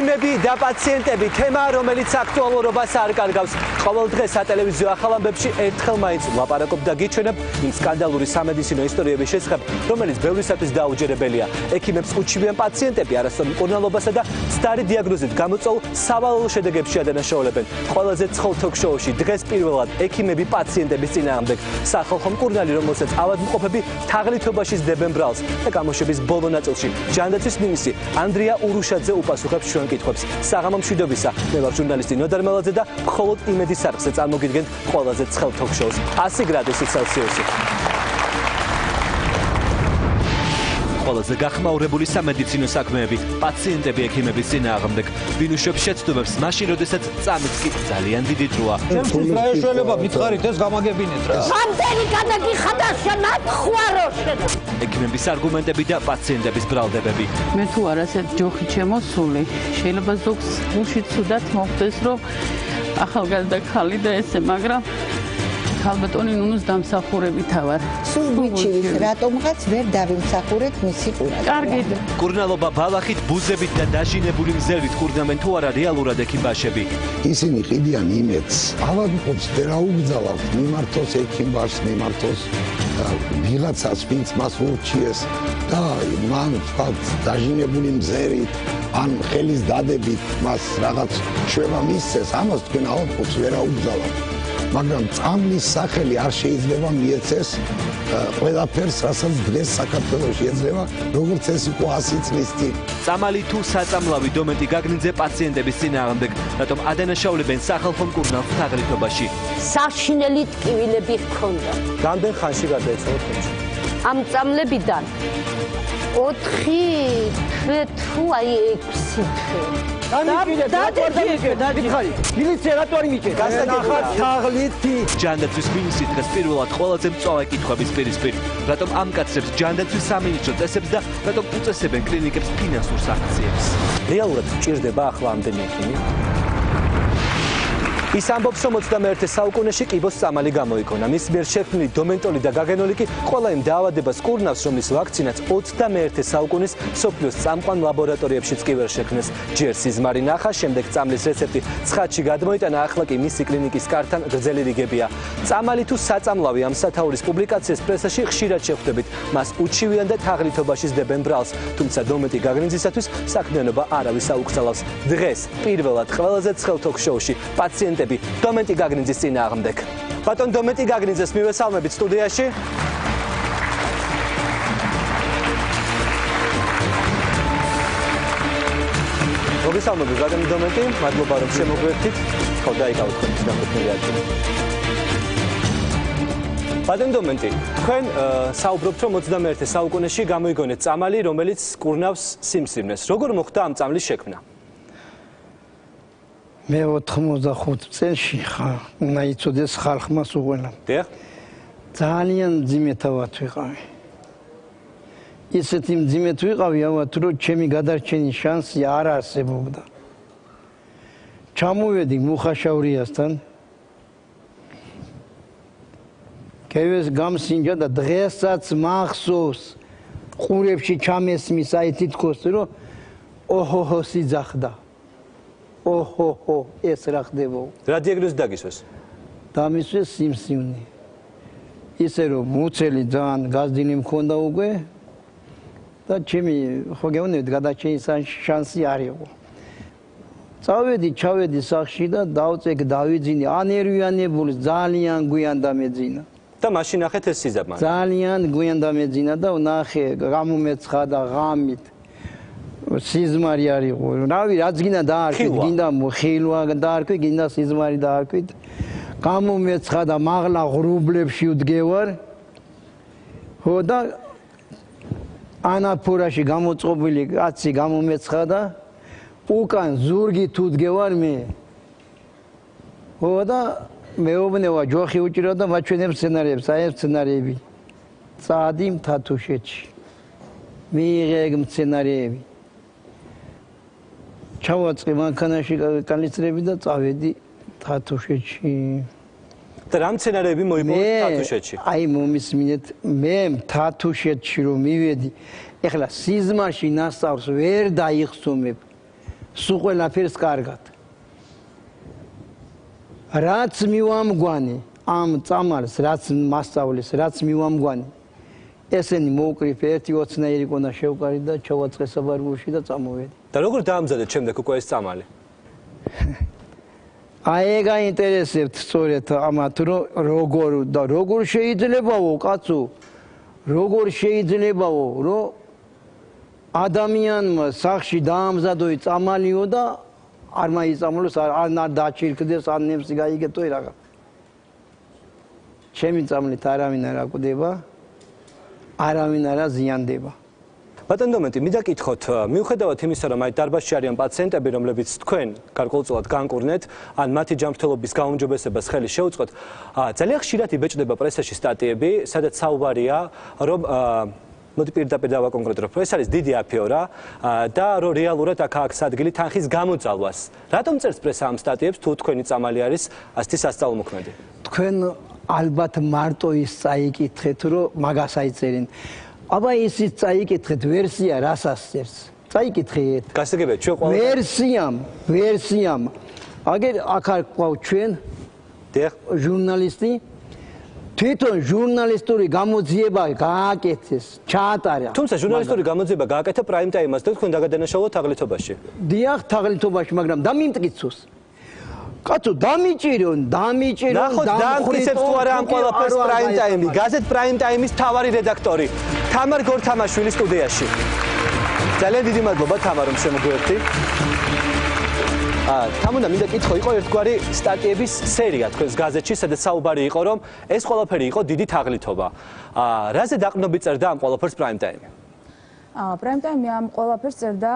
ექიმები და პაციენტები თემა, რომელიც აქტუალურობას არ კარგავს. ყოველ დღე სატელევიზიო ახალ ამბებში ერთხელ მაინც ვლაპარაკობ და გიჩვენებ იმ სკანდალური სამედიცინო ისტორიების შესახებ, რომელიც ბევრისათვის დაუჯერებელია. ექიმებს უჩივიან პაციენტები არასწორ მკურნალობასა და მცდარი დიაგნოზით გამოწვეულ სავალალო შედეგებში ადანაშაულებენ. ყველაზე ცხელ თოქ-შოუში დღეს პირველად ექიმები პაციენტების წინააღმდეგ. სახალხო მკურნალი, რომელსაც ავადმყოფები თაღლითობაში სდებენ ბრალს და გამოშვების ბოლო ნაწილში ჯანდაცვის მინისტრი ანდრია ურუშაძე უპასუხებს ჩვენ კითხვებს. საღამო მშვიდობისა, მე ვარ ჟურნალისტი ნოდარ მელაძე და მხოლოდ იმედის სარხზე წარმოგიდგენთ ყველაზე ცხელ თოქ-შოუს 100 გრადუსი ცელსიუსი. ყველაზე გახმაურებული სამედიცინო საქმეები, პაციენტები ექიმების წინააღმდეგ. ვინუშობს შეცდომებს მაშინ, როდესაც წამიც კი ძალიან დიდი დროა. ჩემთვის რა ეშველება მითხარით ეს გამაგებინეთ რა. რამდენი გადაგიხადა შენახვარო შენ. ექიმების არგუმენტები და პაციენტების ბრალდებები. მე თუ არ ასეთ ჯოხი შემოსული, შეიძლება ზოგს გულში ცუდად მოხდეს, რომ ახალგაზრდა ხალი და ესე, მაგრამ ქალბატონი ნუნუს დამსახურებით ვარ. სულ გვიჩივის, რატომღაც ვერ დავიმსახურეთ მისი ყურადღება. კარგი. მკურნალობა ბალახით, ბუზებით და დაჟინებული მზელით ყურნავენ თუ არა რეალურად ექიმბაშები. ისინი ყიდიან იმედს, ავადმყოფს ვერ აუგზავნებთ, მიმართოს ექიმბაშს, მიმართოს ვიღაცას, ვინც მას ურჩიეს და მან ვთქვათ დაჟინებული მზერით ან ხელის დადებით მას რაღაც ჩვევა მისცეს, ამას თქვენ ავადმყოფს ვერ აუგზავნებთ. მაგრამ წამლის სახელი არ შეიძლება მიეცეს ყველაფერს, რასაც დღეს საქართველოში ეძლევა, როგორც ეს იყო 100 წლის წინ. წამალი თუ საწამლავი დომენტი გაგნიძე პაციენტების წინააღმდეგ, რატომ ადანაშაულებენ სახალხო მკურნალ თაღლითობაში. საშინელი ტკივილები ჰქონდა. რამდენ ხანში გადაეცვალა თემში? ამ წამლებიდან 4 თვე თუ აი 6 თვე. მილიცია რატო არ მიჭერს? გასაგებია თაღლითი. ჯანდაცვის მინისტრი დღეს პირველად ყველაზე მწვავე კითხვების პირისპირ. რატომ ამ კაცებს ჯანდაცვის სამინისტრო წესებს და რატომ უწესებენ კლინიკებს ფინანსურ სანქციებს? რეალურად ჭირდება ახლა ამდენი ექიმი? ის ამბობს, რომ 21 საუკუნეში კიბოს წამალი გამოიქონა. მის მიერ შექმნილი დომენტოლი და გაგენოლი კი ყველა იმ დაავადებას კურნავს, რომლის ვაქცინაც 21 საუკუნის მსოფლიოს წამყვან ლაბორატორიებშიც კი ვერ შექმნეს. ჯერ სიზმარი ნახა, შემდეგ წამლის რეცეპტი ცხადში გადმოიტანა, ახლა კი მისი კლინიკის კართან გრძელი რიგებია. წამალი თუ საწამლავი ამ სათაურის პუბლიკაციას პრესაში ხშირად შეხვდებით. მას უჩივიან და თაღლითობაში სდებენ ბრალს, თუმცა დომენტი გაგნიძისათვის საქმიანობა არავის აუკრძალავს. დღეს პირველად ყველაზე ცხელ თოქ-შოუში პაციენტები დომენტი გაგნიძის წინააღმდეგ. ბატონ დომენტი გაგნიძეს მივესალმებით სტუდიაში. მოგესალმებით ბატონ დომენტი, მადლობა რომ შემოგვერთით. ხო, დაიკავეთ თქვენი დამოუკიდებელი ადგილი. ბატონ დომენტი, თქვენ საუბრობთ, რომ 21 საუკუნეში გამოიგონეთ წამალი, რომელიც კურნავს სიმსივნეს. როგორ მოხდა ამ წამლის შექმნა? მე 85 წელში უნდა იცოდეს ხალხმა უღველა. დიახ. ძალიან მძიმეთავად ვიყავი. ისეთი მძიმედ ვიყავი, ავად რომ ჩემი გადარჩენის შანსი არ არსებობდა. ჩამოვედი მუხაშავრიასთან. კევეს გამსინჯა და დღესაც მახსოვს ყურებში ჩამესმის აი თითქოს რომ ოჰოჰო სიძახდა. ოჰოჰო ეს რა ხდება? რა დიაგნოზი დაგისვეს? დამისვეს სიმსივნე. ისე რომ მუცელი ძალიან გაზრდილი მქონდა უკვე და ჩემი ხო გეუბნებით გადაჩენის შანსი არ იყო. ჩავედი სახლში და დავწეკ დავიძინე ანერვიანებული ძალიან გვიან დამეძინა. და მაშინ ნახეთ ეს სიზაბმარი. ძალიან გვიან დამეძინა და ნახე გამომეცხადა ღამით. სიზმარი არ იყო. რავი, რაც გინდა დაარქვით, გინდა ხილვა დაარქვით, გინდა სიზმარი დაარქვით. გამომეცხადა მაღლა ღრუბლებში ვდგევარ. ხო და ანაფორაში გამოწყობილი კაცი გამომეცხადა. უკან ზურგი თუ ვდგევარ მე. ხო და მეუბნება ჯოხი უჭირო და მაჩვენებს სცენარებს, აი ეს სცენარები. წადი თათუშეთში. მიიღე სცენარები. ჩავაწყე მანქანაში კანისტრები და წავედი თათუშეთში. და რა სცენარები მოიპოვეთ თათუშეთში? აი მომისმინეთ, მე თათუშეთში რომ მივედი, ეხლა სიზმარში ნასწავლს ვერ დაიხსომებ. სულ ყველაფერს კარგად. რაც მივამგვანი ამ წამალს, რაც მასწავლის, რაც მივამგვანი ესენი მოუკრიფ ერთი ოცნაირი ყონა შევკარი და ჩავაწყე საბარგულში და წამოვედი. და როგორ დაამზადეთ შემდეგ უკვე ეს წამალი? აი ეგ აინტერესებთ სწორედ ამათ როგორ შეიძლებაო კაცო როგორ შეიძლებაო რომ ადამიანმა სახში დაამზადოი წამალიო და არ მაიწამლოს არ დაჩირკდეს არ ნემსი გაიგეთო რაღა ჩემი წამლით არავინ არ აკვდება არავინ არ ზიანდება ბატონო დომენტი მინდა გითხოთ მიუხედავად იმისა რომ აი დარბაზში არიან პაციენტები რომლებიც თქვენ გარკვეულწილად განკურნეთ ან მათი ჯანმრთელობის გაუმჯობესებას ხელი შეუწყოთ ძალიან ხშირად იბეჭდება პრესაში სტატიები სადაც საუბარია რომ მოდი პირდაპირ დავაკონკრეტო ეს არის დიდი აფიორა და რომ რეალურად აქ აქვს ადგილი თანხის გამოძალვას რატომ წერს პრესა ამ სტატიებს თუ თქვენი წამალი არის ასეთი სასწაულმოქმედი თქვენ ალბათ მარტო ის წაიკითხეთ რომ მაგას აიწერენ აბა ისიც წაიკითხეთ ვერსია რასაც წერს წაიკითხეთ გასაგებია ჩვენ ყველა ვერსიამ აგერ აქ არ ყავ ჩვენ ჟურნალისტი თვითონ ჟურნალისტური გამოძიება გააკეთეს ჩაატარა თუმცა ჟურნალისტური გამოძიება გააკეთა პრაიმ ტაიმას და თქვენ დაგადანაშაულოთ თაღლითობაში დიახ თაღლითობაში მაგრამ დამიმტკიცოს კაცო დამიჭირონ ნახოთ დაამტკიცებს თუ არა ამ ყველაფერს პრაიმ ტაიმი გაზეთ პრაიმ ტაიმის მთავარი რედაქტორი თამარ გორთამაშვილი სტუდიაში ძალიან დიდი მადლობა თამარ რომ შემოგვერთი თამუნა მინდა კითხო იყო ერთგვარი სტატიების სერია თქვენს გაზეთში სადაც საუბარი იყო რომ ეს ყველაფერი იყო დიდი თაღლითობა რაზე დაყრდნობით წერდა ამ ყველაფერს პრაიმ ტაიმი პრაიმ-ტაიმი ამ ყველაფერს წერდა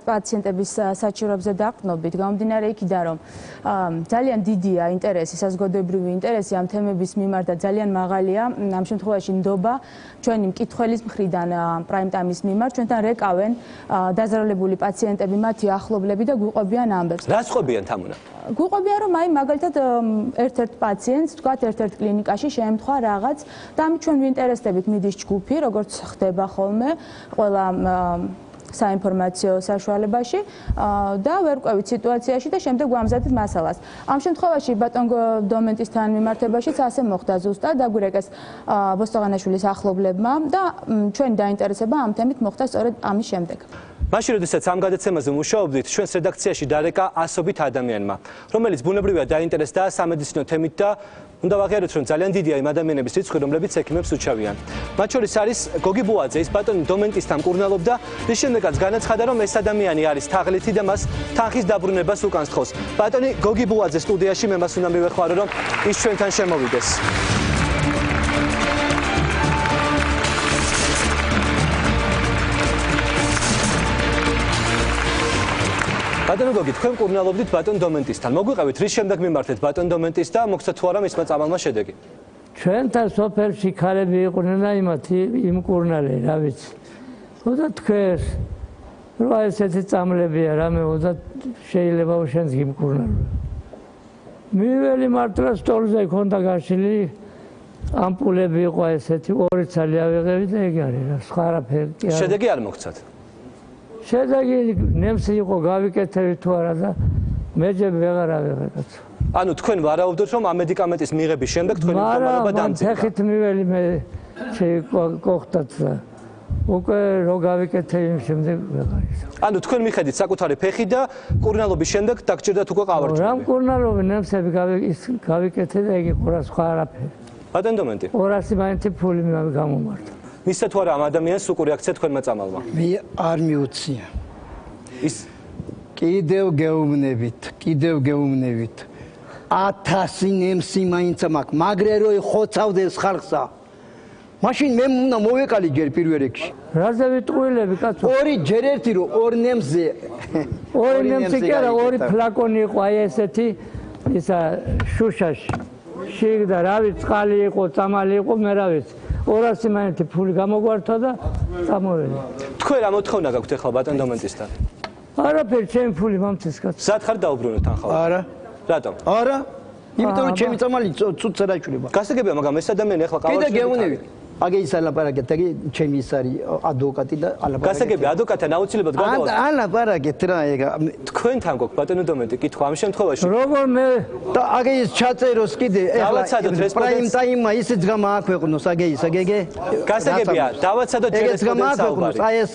პაციენტების საჭიროებზე დაყრდნობით გამომდინარე იქიდან რომ ძალიან დიდია ინტერესი საზოგადოებრივი ინტერესი ამ თემების მიმართ და ძალიან მაღალია ამ შემთხვევაში ნდობა ჩვენი მკითხველის მხრიდან პრაიმ-ტაიმის მიმართ ჩვენთან რეკავენ დაზარალებული პაციენტები მათი ახლობლები და გვიყვებიან ამბებს რას ყვებიან თამუნა გვიყვებიან რომ აი მაგალითად ერთ-ერთ პაციენტს თქვათ ერთ-ერთ კლინიკაში შეემთხვა რაღაც და ამით ჩვენ ვინტერესდებით მიდის ჯგუფი როგორც ხდება ხოლმე ყველა საინფორმაციო საშუალებაში და ვერ ყვევით სიტუაციაში და შემდეგ ვამზადეთ მასალას. ამ შემთხვევაში ბატონ დომენტისთან მიმართებაშიც ასე მოხდა ზუსტად დაგვირეკეს ბოსტოღანაშვილის ახლობლებმა და ჩვენი დაინტერესება ამ თემით მოხდა სწორედ ამის შემდეგ. მაშინ როდესაც ამ გადაცემაზე მუშაობდით, ჩვენს რედაქციაში დარეკა ასობით ადამიანმა, რომელიც ბუნებრივია დაინტერესდა სამედიცინო თემით და უნდა ვაღიაროთ, რომ ძალიან დიდია იმ ადამიანების რიცხვი, რომლებიც ექიმებს უჩავიან. მათ შორის არის გოგი ბუაძე, ის ბატონი დომენტისთან მკურნალობდა, რის შემდეგაც განაცხადა, რომ ეს ადამიანი არის თაღლითი და მას თანხის დაბრუნებას უკან სთხოვს. ბატონი გოგი ბუაძე სტუდიაში მე მას უნდა მივეხმარო, რომ ის ჩვენთან შემოვიდეს. ბატონო გოგი, თქვენ მკურნალობდით ბატონ დომენტისთან. მოგვიყევით, რის შემდეგ მიმართეთ ბატონ დომენტის და მოგცეთ თუ არა მისმა წამალმა შედეგი? ჩვენთან სოფელში ქალები იყვნენ და იმათი იმკურნალე, რა ვიცი. და თქვენს რა ესეთი წამლებია რამე და შეიძლება შენს გიმკურნალო. მიველი მართლა სტოლზე ქონდა გაშლილი ამპულები იყო ესეთი, ორი ცალი ავიღები და ეგ არის რა, სხვა არაფერი კი არა. შედეგი არ მოგცათ? შედეგი ნემსი იყო გავიკეთები თუ არა და მეჯები ვეღარ ავიღე კაცო. ანუ თქვენ ვარაუდობთ რომ ამ მედიკამენტის მიღების შემდეგ თქვენი მდგომარეობა დამწირდა. ფეხით მიველი მე შეყოხდათ და უკვე რო გავიკეთე იმ შემდეგ ვეღარ ის. ანუ თქვენ მიხედით საკუთარი ფეხი და მკურნალობის შემდეგ დაგჭირდათ უკვე ყავარჯვები. რა მკურნალობი ნემსები გავიკეთე და იგი ყურა სხვა არაფერი. ბატონ დომენტი. 200 მაინც ფული გამომართა. მისცა თუ არა ამ ადამიანს უკური აქცია თქვენმა წამალმა? მე არ მიუცია. ის კიდევ გეუბნებით. 1000 ნემსი მაინც მაქვს, მაგრე რო ხოცავდეს ხალხსა. მაშინ მე უნდა მოვეკალი ჯერ პირველ რიგში. რაზე ვიტყუილები კაცო? ორი ჯერ ერთი რო ორ ნემზე. ორი ნემსი კი არა, ორი ფლაკონი იყო აი ესეთი ისა შუშაში. შიგ და რა ვიცი, წყალი იყო, წამალი იყო, მე რა ვიცი. 200 მაინც ფული გამოგვართა და წამოვედი. თქვენ რა მოთხოვნა გაქვთ ახლა ბატონ დომენტისთან? არაფერი, ჩემი ფული მომწეს კაცო. სად ხარ დაუბრუნოთ ახლა? არა. რატომ? არა. იმიტომ რომ ჩემი წამალი ცუც არ აჩვენება. გასაგებია, მაგრამ ეს ადამიანი ახლა ყავარჯვები. კიდე გეუნები. აგე ის ალაპარაკეთ, აგე ჩემი ის არის ადვოკატი და ალაპარაკეთ. გასაგები ადვოკატთან აუცილებლად გადავალთ. ალაპარაკეთ რა ეგ. თქვენთან გვაქვს ბატონო დომენტი კითხვა ამ შემთხვევაში. როგორ მე და აგე ის ჩაწეროს კიდე დავაცადოთ პრაიმ ტაიმმა ისიც გამააქვეყნოს აგე ის აგეგე. გასაგებია, დავაცადოთ რესპონდენტს საუბარი. აი ეს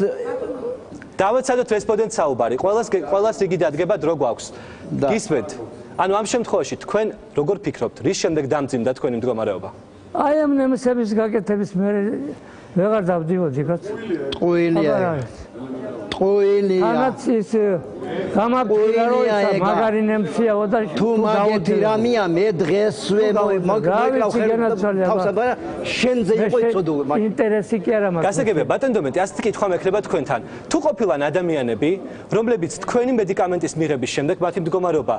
დავაცადოთ რესპონდენტს საუბარი. ყველას იგი დადგება დრო გვაქვს. გისმენთ? ანუ ამ შემთხვევაში თქვენ როგორ ფიქრობთ, რის შემდეგ დამძიმდა თქვენი მდგომარეობა? აი ამ ნემსების გაკეთების მე ვეღარ დავდივოდი რა. ტყუილია. ტყუილია. ანაც ის გამაკვირა რომ მაგარი ნემსიაო და თუ მაგეთი რამია მე დღესვე მოიკლავ ხელსაბარა შენზე იყო იწოდო ინტერესი კი არა მაქვს. გასაგებია ბატონ დომენტი, ასეთი კითხვა მექნება თქვენთან. თუ ყოფილან ადამიანები, რომლებიც თქვენი მედიკამენტის მიღების შემდეგ მათი მდგომარეობა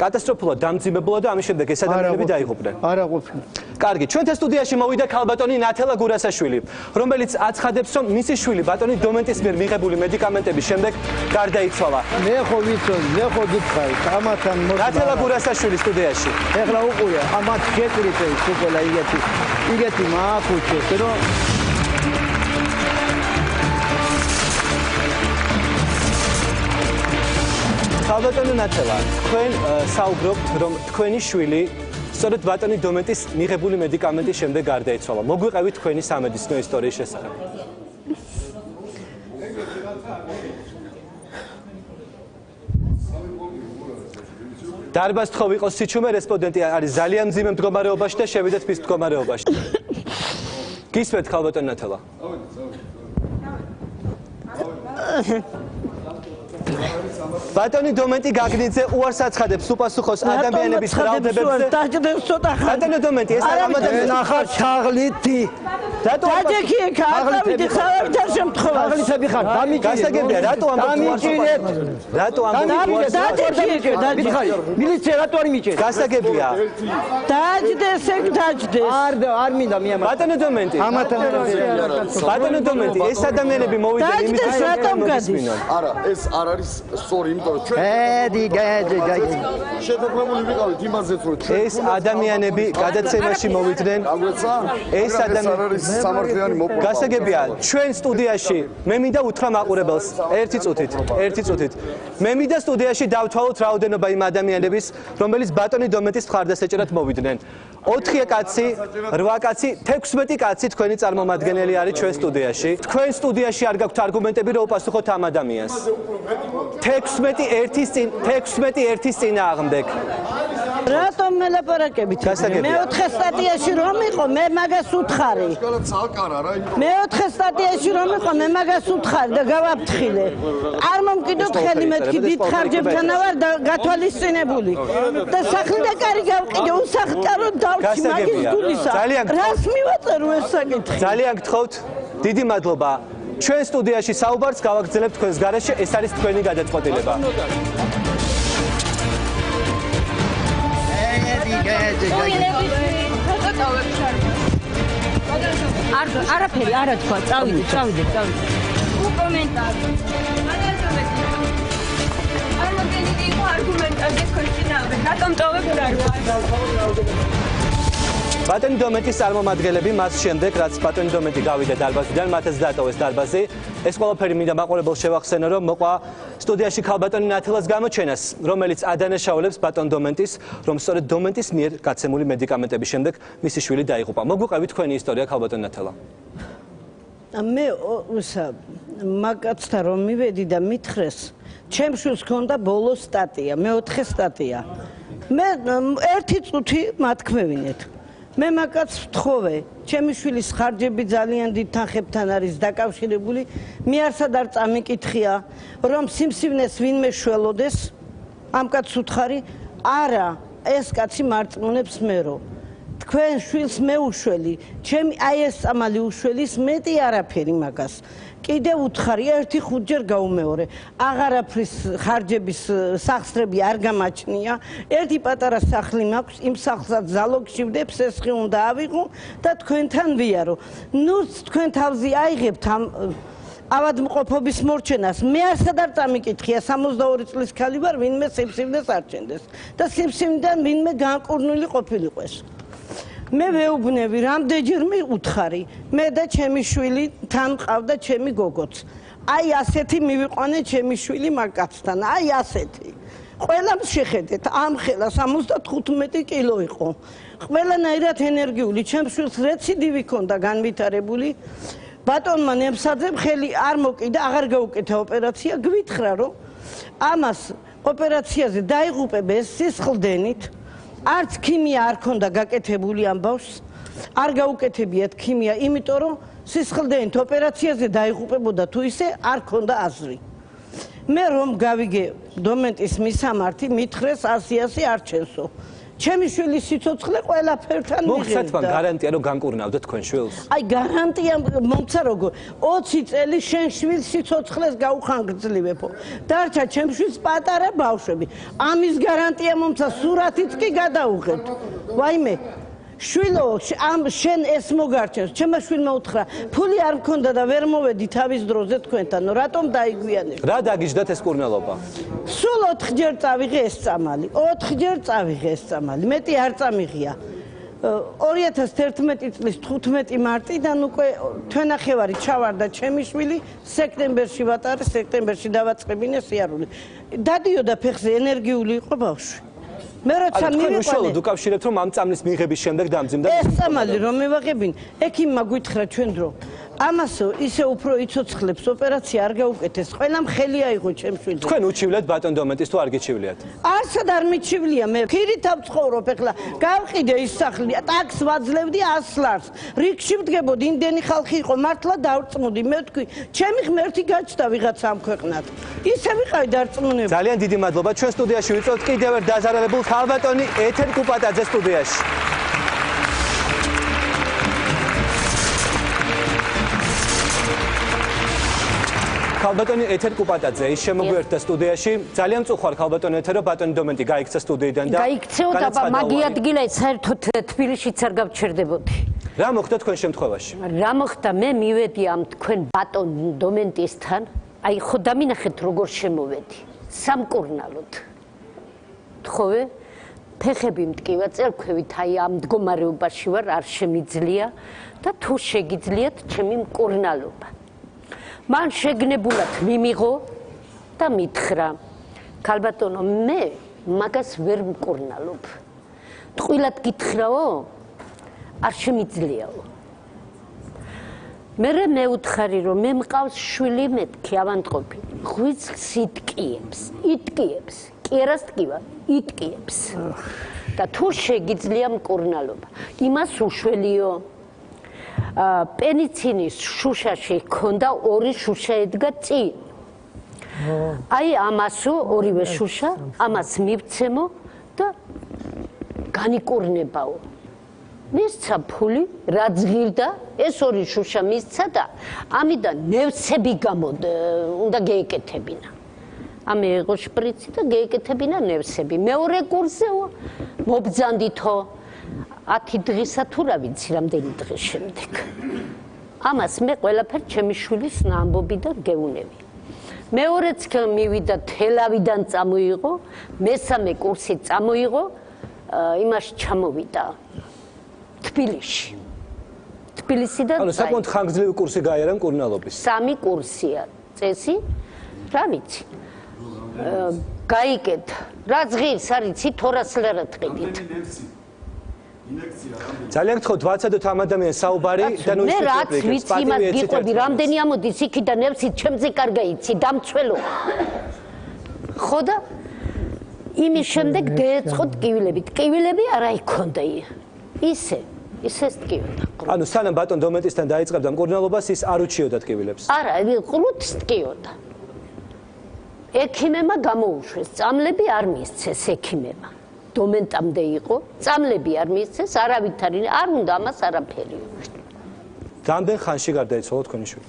კატასტროფულად დამძიმებულა და ამის შემდეგ ეს ადამიანები დაიღუპნენ. არა ყოფილი. კარგი, ჩვენთან სტუდიაში მოვიდა ქალბატონი ნათელა გურასაშვილი, რომელიც აცხადებს, რომ მისი შვილი ბატონი დომენტის მიერ მიღებული მედიკამენტების შემდეგ გარდაიცვალა. მე ხო ვიცოდი, მე ხო გითხარი, ამათან ნათელა გურასაშვილი სტუდიაში. ეხლა უყურე, ამათ შეკლიპე სულ იგეთი მააკუჩეს, რომ ქალბატონო ნათელა, თქვენ საუბრობთ, რომ თქვენი შვილი სწორედ ბატონი დომენტის მიღებული მედიკამენტის შემდეგ გარდაიცვალა. მოგვიყევით თქვენი სამედიცინო ისტორიის შესახებ. დარბაზ თხოვ იყოს სიჩუმე, რესპონდენტი არის ძალიან მძიმე მდგომარეობაში და შევიდეთ მის მდგომარეობაში. გისმენთ ქალბატონო ნათელა? ბატონი დომენტი გაგნიძე უარს აცხადებს უპასუხოს ადამიანების ბრალდებებზე. ბატონო დომენტი, ეს არ ამადებს ნახარ ჩაღლითი. რატო დაჯექი ეკა, ამიტომ ხავერთან შემთხვევაში. ჩაღლითები ხარ, გასაგებია, რატო დამიჭირეთ. რატო ამბობთ? მილიცია რატო არ მიჭერეთ? გასაგებია. დაჯდეს ეგ დაჯდეს. არ მინდა მიამართა. ბატონო დომენტი. ამათან ბატონო დომენტი, ეს ადამიანები მოვიდნენ იმისთვის რომ მისმინონ. არა, ეს არ არის სწორი, იმიტომ რომ ჩვენ შეთანხმებული ვიყავით იმაზეც, რომ ეს ადამიანები გადაცემაში მოვიდნენ. ეს ადამიანები სამართლიანი მოკვლა. გასაგებია, ჩვენ სტუდიაში მე მინდა უთხრა მაყურებელს ერთი წუთით. მე მინდა სტუდიაში დავთვალოთ რაოდენობა იმ ადამიანების, რომელიც ბატონი დომენტის მხარდასაჭერად მოვიდნენ. 4 კაცი, 8 კაცი, 16 კაცი თქვენი წარმომადგენელი არის ჩვენ სტუდიაში. თქვენ სტუდიაში არ გაქვთ არგუმენტები რომ უპასუხოთ ამ ადამიანს. 16 ერთის წინააღმდეგ. რატომ მელაპარაკებით? მე-4 სტატიაში რომ იყო, მე მაგას უთხარი. მე-4 სტატიაში რომ იყო, მე მაგას უთხარი და გავაფრთხილე. არ მომკიდოთ ხელი მეთქი დიდ ხარჯებთანა ვარ გათვალისწინებული. და სახლი და კარი გავყიდე უსახლკარო დავში მაგის გულისა. რას მივაწერო ეს საკითხი? ძალიან გთხოვთ, დიდი მადლობა. ჩვენ სტუდიაში საუბარს გავაგრძელებთ თქვენს გარეშე, ეს არის თქვენი გადაწყვეტილება. არაფერი არა თქვა, წავიდეთ. კომენტარი. არ მოგენიდი იყო არგუმენტებზე თქვენ წინააღმდეგ. რატომ ტოვებ არ ბატონი დომენტის წარმომადგენლები მას შემდეგ, რაც ბატონი დომენტი გავიდა დარბაზიდან, მათაც დაატოვეს დარბაზი. ეს ყველაფერი მინდა მაყურებელს შევახსენო, რომ მოყვა სტუდიაში ქალბატონი ნათელას გამოჩენას, რომელიც ადანაშაულებს ბატონ დომენტის, რომ სწორედ დომენტის მიერ გაცემული მედიკამენტების შემდეგ მისი შვილი დაიღუპა. მოგვიყევით თქვენი ისტორია ქალბატონ ნათელა. მე მაგაცთან რომ მივედი და მითხრეს, ჩემ შვილს ჰქონდა ბოლო სტატია, მე-4 სტატია. მე 1 წუთი მათქმევინეთ. მე მაგაც ვთხოვე, ჩემი შვილის ხარჯები ძალიან დიდ თანხებთან არის დაკავშირებული. მე არსად არ წამიკითხია, რომ სიმსივნეს ვინმე შველოდეს. ამ კაცს უთხარი, არა, ეს კაცი მარწმუნებს მერო. თქვენ შვილს მე უშველი, ჩემი აი ეს წამალი უშველის მეტი არაფერი მაგას. კიდე უთხარი, 1-5 გაუმეორე. აღარაფრის ხარჯების სახსრები არ გამაჩნია. ერთი პატარა სახლი მაქვს, იმ სახლსაც ზალოგში ვდებ, სესხი უნდა ავიღო და თქვენთან ვიარო. ნუ თქვენ თავზე აიღებთ ამ ავადმყოფობის მორჩენას. მე არსად არ წამიკითხია, 62 წლის ქალი ვარ, ვინმე სიმსივნეს არჩენდეს და სიმსივნიდან ვინმე განკურნული ყოფილიყოს. მე ვეუბნები, რამდენჯერ მიყუთხარი, მე და ჩემი შვილი თან მყავდა ჩემი გოგოც. აი ასეთი მივიყვანე ჩემი შვილი მაგკაცთან, აი ასეთი. ყველამ შეხედეთ, ამ ხელა 75 კილო იყო. ყველანაირად ენერგიული, ჩემს შვილს რეციდივი ჰქონდა განვითარებული. ბატონმა ნემსაძემ ხელი არ მოკიდა, აღარ გაუკეთა ოპერაცია, გვითხრა რომ ამას ოპერაციაზე დაიღუპებეს სისხლდენით. არც ქიმია არ ქონდა გაკეთებული ამ ბავშვს, არ გაუკეთებიათ ქიმია, იმიტომ რომ სისხლდენით ოპერაციაზე დაიღუპებოდა თუ ისე არ ქონდა აზრი. მე რომ გავიგე დომენტის მისამართი, მითხრეს 100 არ ჩენსო. ჩემი შვილის სიცოცხლე ყველაფერთან მიღებდა. მოგცათ მან გარანტია რომ განკურნავდა თქვენ შვილს? აი გარანტია მომცა როგორ 20 წელი შენ შვილს სიცოცხლეს გაუხანგრძლივებო. დარჩა ჩემ შვილს პატარა ბავშვები. ამის გარანტია მომცა სურათიც კი გადაუღეთ. ვაიმე შვილო, ამ შენ ეს მოგარჩენს. ჩემმა შვილმა უთხრა, ფული არ მქონდა და ვერ მოვედი თავის დროზე თქვენთან, რატომ დაიგვიანებთ? რა დაგიჯდათ ეს კურნალობა? სულ 4 ჯერ წავიღე ეს წამალი. 4 ჯერ წავიღე ეს წამალი. მეტი არ წამიღია. 2011 წლის 15 მარტიდან უკვე თვენახევარი ჩავარდა ჩემი შვილი, სექტემბერში ვატარე, სექტემბერში დავაწყებინე სიარული. დადიოდა ფეხზე, ენერგიული იყო ბავშვი. მე როცა მივიყვანე, უკავშირებთ რომ ამ წამლის მიღების შემდეგ დამძიმდა. ეს წამალი რომ მივაღებინ, ექიმმა გითხრა ჩვენ დრო. ამასო ისე უფრო იცოცხლებს ოპერაცია არ გაუკეთეს. ყველამ ხელი აიღო ჩემს შვილზე. თქვენ უჩივლეთ ბატონ დომენტის თუ არ გიჩივლიათ? არსად არ მიჩივლია მე. ქირითა ვცხოვრობ ეხლა. გავყიდე ის სახლი, ტაქს ვაძლევდი 100 ლარს. რიგში ვდგებოდი, იმდენი ხალხი იყო, მართლა დავწმუნდი. მე ვთქვი, ჩემი ღმერთი გაჩნდა ვიღაცა ამ ქვეყნად. ისე ვიყავი დარწმუნებული. ძალიან დიდი მადლობა. ჩვენ სტუდიაში ვიწევთ კიდევ ერთ დაზარალებულ ქალბატონი ეთერ კუპატაძე სტუდიაში. ქალბატონი ეთერ კუპატაძე ის შემოგვიერთდა სტუდიაში. ძალიან მწუხვარ ქალბატონი ეთერო, ბატონი დომენტი გაიქცა სტუდიიდან და გაიქცეო და მაგი ადგილა საერთოდ თბილისშიც არ გავჩერდებოდი. რა მოხდა თქვენ შემთხვევაში? რა მოხდა, მე მივედი ამ თქვენ ბატონ დომენტისთან, აი ხო დამინახეთ როგორ შემოვედი. სამკურნალოდ. თხოვე, ფეხები მტკივა, წელქვევით აი ამ მდგომარეობაში ვარ, არ შემიძლია და თუ შეგიძლიათ ჩემი მკურნალობა. მან შეგნებულად მიმიღო და მითხრა, ქალბატონო, მე მაგას ვერ მკურნალობ. ტყუილად გითხრაო, არ შემიძლიაო. მერე მე უთხარი, რომ მე მყავს შვილი მეთქი ავანტყოფი. ღვიძლს იტკიებს, კერას ტკივა, იტკიებს. და თუ შეგიძლია მკურნალობა, იმას უშველიო. პენიცინის შუშაში ჰქონდა 2 შუშა ედგა წინ. აი ამასო ორივე შუშა, ამას მივცემო და განიკურნებაო. მისცა ფული, რაც ღირდა, ეს 2 შუშა მისცა და ამიდან ნევსები უნდა გეეკეთებინა. ამე იყო შპრიცი და გეეკეთებინა ნევსები. მეორე კურსეო მობძანდითო 10 დღისა თუ რა ვიცი რამდენი დღის შემდეგ. ამას მე ყველაფერ ჩემი შვილის ამბობიდან გეუნები. მეორეც მივიდა თელავიდან წამოიღო, მესამე კურსი წამოიღო, იმაში ჩამოვიდა თბილისში. თბილისიდან ანუ საკმაოდ ხანგრძლივი კურსი გაიარა მკურნალობის. 3 კურსია წესი, რა ვიცი. გაიგეთ, რაც ღირს არის 200 ლარად ყიდით. ძალიან გთხოვთ, ვაცადოთ ამ ადამიანს საუბარი და ნუ მე რაც ვიცი იმას გიყვები, რამდენი ამოდის იქიდან ნევსით ჩემზე კარგა იცი, დამცველო. ხო და იმის შემდეგ დაეწყო ტკივილები. ტკივილები არა იქონდა ისე ტკიოდა. ანუ სანამ ბატონ დომენტისთან დაიწყებდა მკურნალობას, ის არ უჩიოდა ტკივილებს. არა, ყრუთს ტკიოდა. ექიმებმა გამოუშვეს, წამლები არ მისცეს ექიმებმა. დომენტამდე იყო, წამლები არ მისცეს, არავითარი არ უნდა ამას არაფერი. რამდენ ხანში გარდაიცვალა თქვენი შვილი?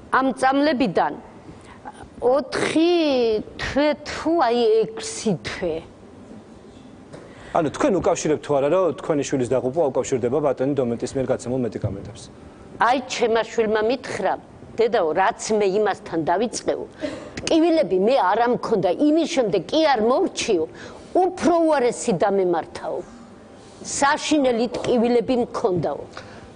ამ წამლებიდან 4 თვე თუ აი 6 თვე. ანუ თქვენ უკავშირებთ თუ არა, რომ თქვენი შვილის დაღუპვა უკავშირდება ბატონი დომენტის მიერ გაცემულ მედიკამენტებს? აი ჩემმა შვილმა მითხრა, დედაო, რაც მე იმასთან დავიწყეო, ტკივილები მე არ მქონდა, იმის შემდეგ კი არ მორჩიო. უფრო უარესი დამემართაო. საშინელი ტკივილები მქონდაო.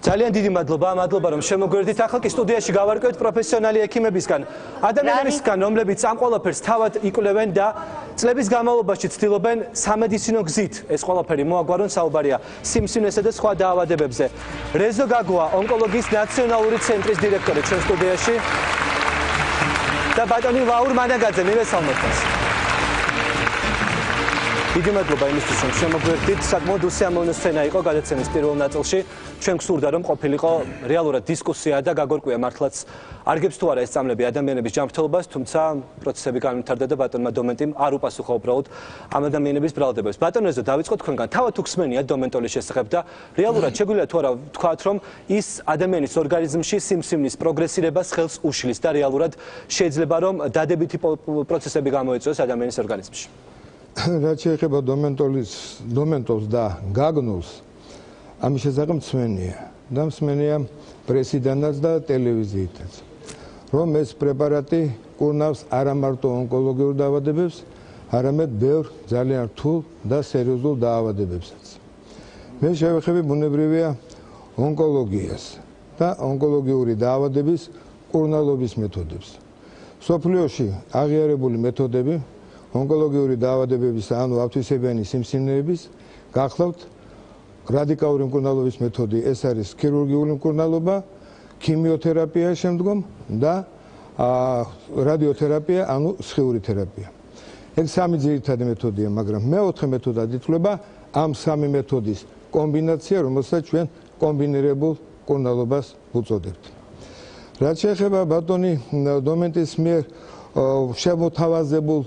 ძალიან დიდი მადლობა რომ შემოგვერდით. ახლა კი სტუდიაში გავარკვევთ პროფესიონალი ექიმებისგან, ადამიანებისგან, რომლებიც ამ ყველაფერს თავად იკვლევენ და წლების განმავლობაში ცდილობენ სამედიცინო გზით ეს ყველაფერი მოაგვარონ. საუბარია სიმსივნესა და სხვა დაავადებებზე. რეზო გაგოა, ონკოლოგიის ნაციონალური ცენტრის დირექტორი ჩვენ სტუდიაში და ბატონი ლაურ მანაგაძე, მივესალმოთ вас. დიდი მადლობა იმისთვის, რომ შემოგვერდით. საკმაოდ უსიამოვნო სცენა იყო გადაცემის პირველ ნაწილში. ჩვენ გსურდა, რომ ყოფილიყო რეალურად დისკუსია და გაგორკვია მართლაც არგებს თუ არა ეს წამლები ადამიანების ჯანმრთელობას, თუმცა პროცესები განვითარდა და ბატონმა დომენტიმ არ უპასუხა უბრალოდ ამ ადამიანების ბრალდებებს. ბატონ რეზო, დავიწყოთ თქვენგან. თავად უხსმენიათ დომენტოლის შესახებ და რეალურად შეგვიძლია თუ არა ვთქვათ, რომ ის ადამიანის ორგანიზმში სიმსივნის პროგრესირებას ხელს უშლის და რეალურად შეიძლება რომ დადებითი პროცესები გამოიწვიოს ადამიანის ორგანიზმში. რაც შეეხება დომენტოვს და გაგნოს, ამის შესახებ მსმენია და მსმენია პრესიდანაც და ტელევიზიითაც, რომ ეს პრეპარატი კურნავს არა მარტო ონკოლოგიურ დაავადებებს, არამედ ბევრ ძალიან რთულ და სერიოზულ დაავადებებსაც. მე შევეხები ბუნებრივია ონკოლოგიას და ონკოლოგიური დაავადების კურნალობის მეთოდებს. სოფლიოში აღიარებული მეთოდები ონკოლოგიური დაავადებების ანუ ავთვისებიანი სიმსივნეების გახლავთ რადიკალური მკურნალობის მეთოდი, ეს არის ქირურგიული მკურნალობა, ქიმიოთერაპია შემდგომ და რადიოთერაპია, ანუ სხიური თერაპია. ეს სამი ძირითადი მეთოდია, მაგრამ მეოთხე მეთოდად ითვლება ამ სამი მეთოდის კომბინაცია, რომელსაც ჩვენ კომბინირებულ მკურნალობას ვუწოდებთ. რაც შეეხება ბატონი დომენტის მიერ შემოთავაზებულ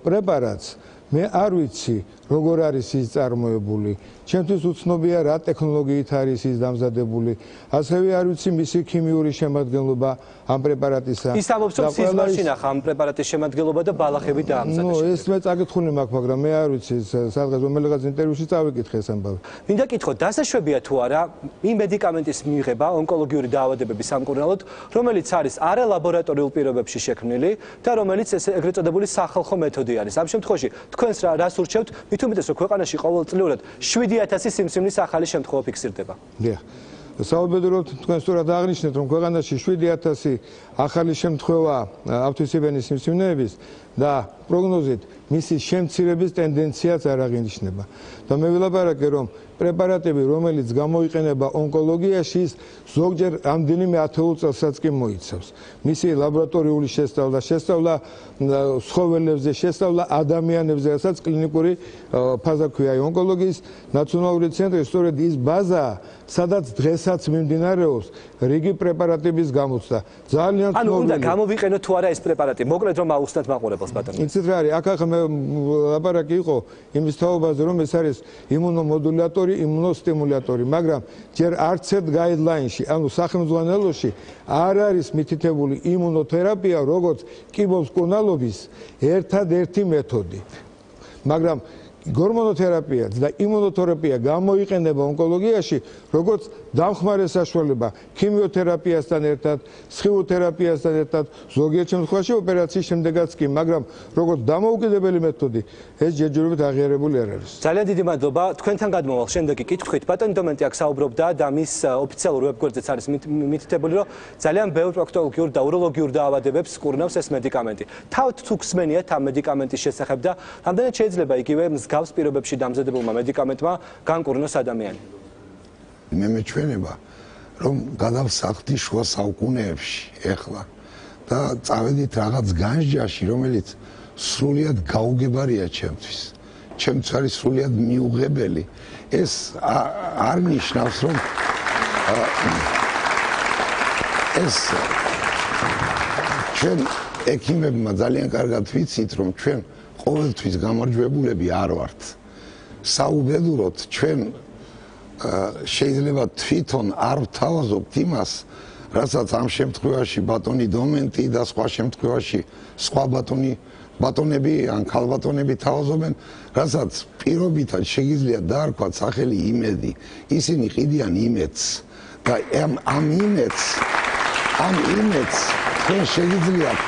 პრეპარატს, მე არ ვიცი როგორ არის ის წარმოებული, ჩემთვის უცნობია რა ტექნოლოგიით არის ის დამზადებული, ასევე არ ვიცი მისი ქიმიური შემადგენლობა ამ პრეპარატისა. ის ამბობს რომ სიზმარში ნახა ამ პრეპარატის შემადგენლობა და ბალახები დაამზადა. ეს მე წაკითხული მაქვს, მაგრამ მე არ ვიცი სადღაც რომელიღაც ინტერვიუში წავიკითხე ეს ამბავი. მინდა კითხოთ, დასაშვებია თუ არა იმ მედიკამენტის მიღება ონკოლოგიური დაავადებების სამკურნალოდ, რომელიც არის არა ლაბორატორიულ პირობებში შექმნილი და რომელიც ეგრეთ წოდებული სახალხო მეთოდი არის. ამ შემთხვევაში თქვენს რას ურჩევთ? მით უმეტეს რომ ქვეყანაში ყოველწლიურად 7000 სიმსივნის ახალი შემთხვევა ფიქსირდება. დიახ. საუბედუროთ თქვენ სწორად აღნიშნეთ, რომ ქვეყანაში 7000 ახალი შემთხვევა ავთვისებიანი სიმსივნეების და პროგნოზით მისი შემცირების ტენდენციაც არ აღინიშნება. და მე ვილაპარაკე, რომ პრეპარატები, რომელიც გამოიყენება ონკოლოგიაში, ის ზოგჯერ რამდენიმე ათეულ წელსაც კი მოიცავს. მისი ლაბორატორიული შესწავლა ცხოველებზე, შესწავლა ადამიანებზე, რასაც კლინიკური ფაზა ქვია. ონკოლოგიის ნაციონალური ცენტრი სწორედ ის ბაზაა, სადაც დღესაც მიმდინარეობს რიგი პრეპარატების გამოცდა. ძალიან ანუ უნდა გამოვიყენოთ თუ არა ეს პრეპარატი. მოკლედ რომ აუხსნათ მაყურებელს ბატონო. იცით რა არის, აქ მე ლაპარაკი იყო იმის თაობაზე, რომ ეს არის იმუნომოდულატორი, იმუნოსტიმულატორი, მაგრამ ჯერ არც ერთ გაიდლაინში, ანუ სახელმძღვანელოში არ არის მითითებული იმუნოთერაპია, როგორც კიბოს მკურნალობის ერთადერთი მეთოდი. მაგრამ გორმონოთერაპიაც და იმუნოთერაპია გამოიყენება ონკოლოგიაში როგორც დამხმარე საშუალება ქიმიოთერაპიასთან ერთად, სხიურ თერაპიასთან ერთად, ზოგიერთ შემთხვევაში ოპერაციის შემდეგაც კი, მაგრამ როგორც დამოუკიდებელი მეთოდი, ეს ჯერჯერობით აღიარებული არ არის. ძალიან დიდი მადლობა. თქვენთან გადმოვალ შემდეგი კითხვით ბატონი დომენტი აქ საუბრობდა და მის ოფიციალურ ვებგვერდზეც არის მითითებული, რომ ძალიან ბევრ პროქტოლოგიურ და უროლოგიურ დაავადებებს კურნავს ეს მედიკამენტი. თავთ თუ გსმენიათ ამ მედიკამენტის შესახებ და რამდენად შეიძლება იგივე მსგავს პირობებში დამზადებულმა მედიკამენტმა განკურნოს ადამიანი? მე მეჩვენება, რომ გადავსახდი შუა საუკუნეებში ეხლა და წავედით რაღაც განსჯაში, რომელიც სრულიად გაუგებარია ჩემთვის. ჩემთვის არის სრულიად მიუღებელი. ეს არ ნიშნავს, რომ ეს ჩვენ ექიმებმა ძალიან კარგად ვიცით, რომ ჩვენ ყოველთვის გამარჯვებულები არ ვართ. საუბედუროთ, ჩვენ შეიძლება თვითონ არ ვთავაზობთ იმას, რასაც ამ შემთხვევაში ბატონი დომენტი და სხვა შემთხვევაში სხვა ბატონები ან ქალბატონები თავაზობენ, რასაც პირობითად შეგიძლია დაარქვათ სახელი იმედი. ისინი ყიდიან იმედს და ამ იმედს თქვენ შეგიძლიათ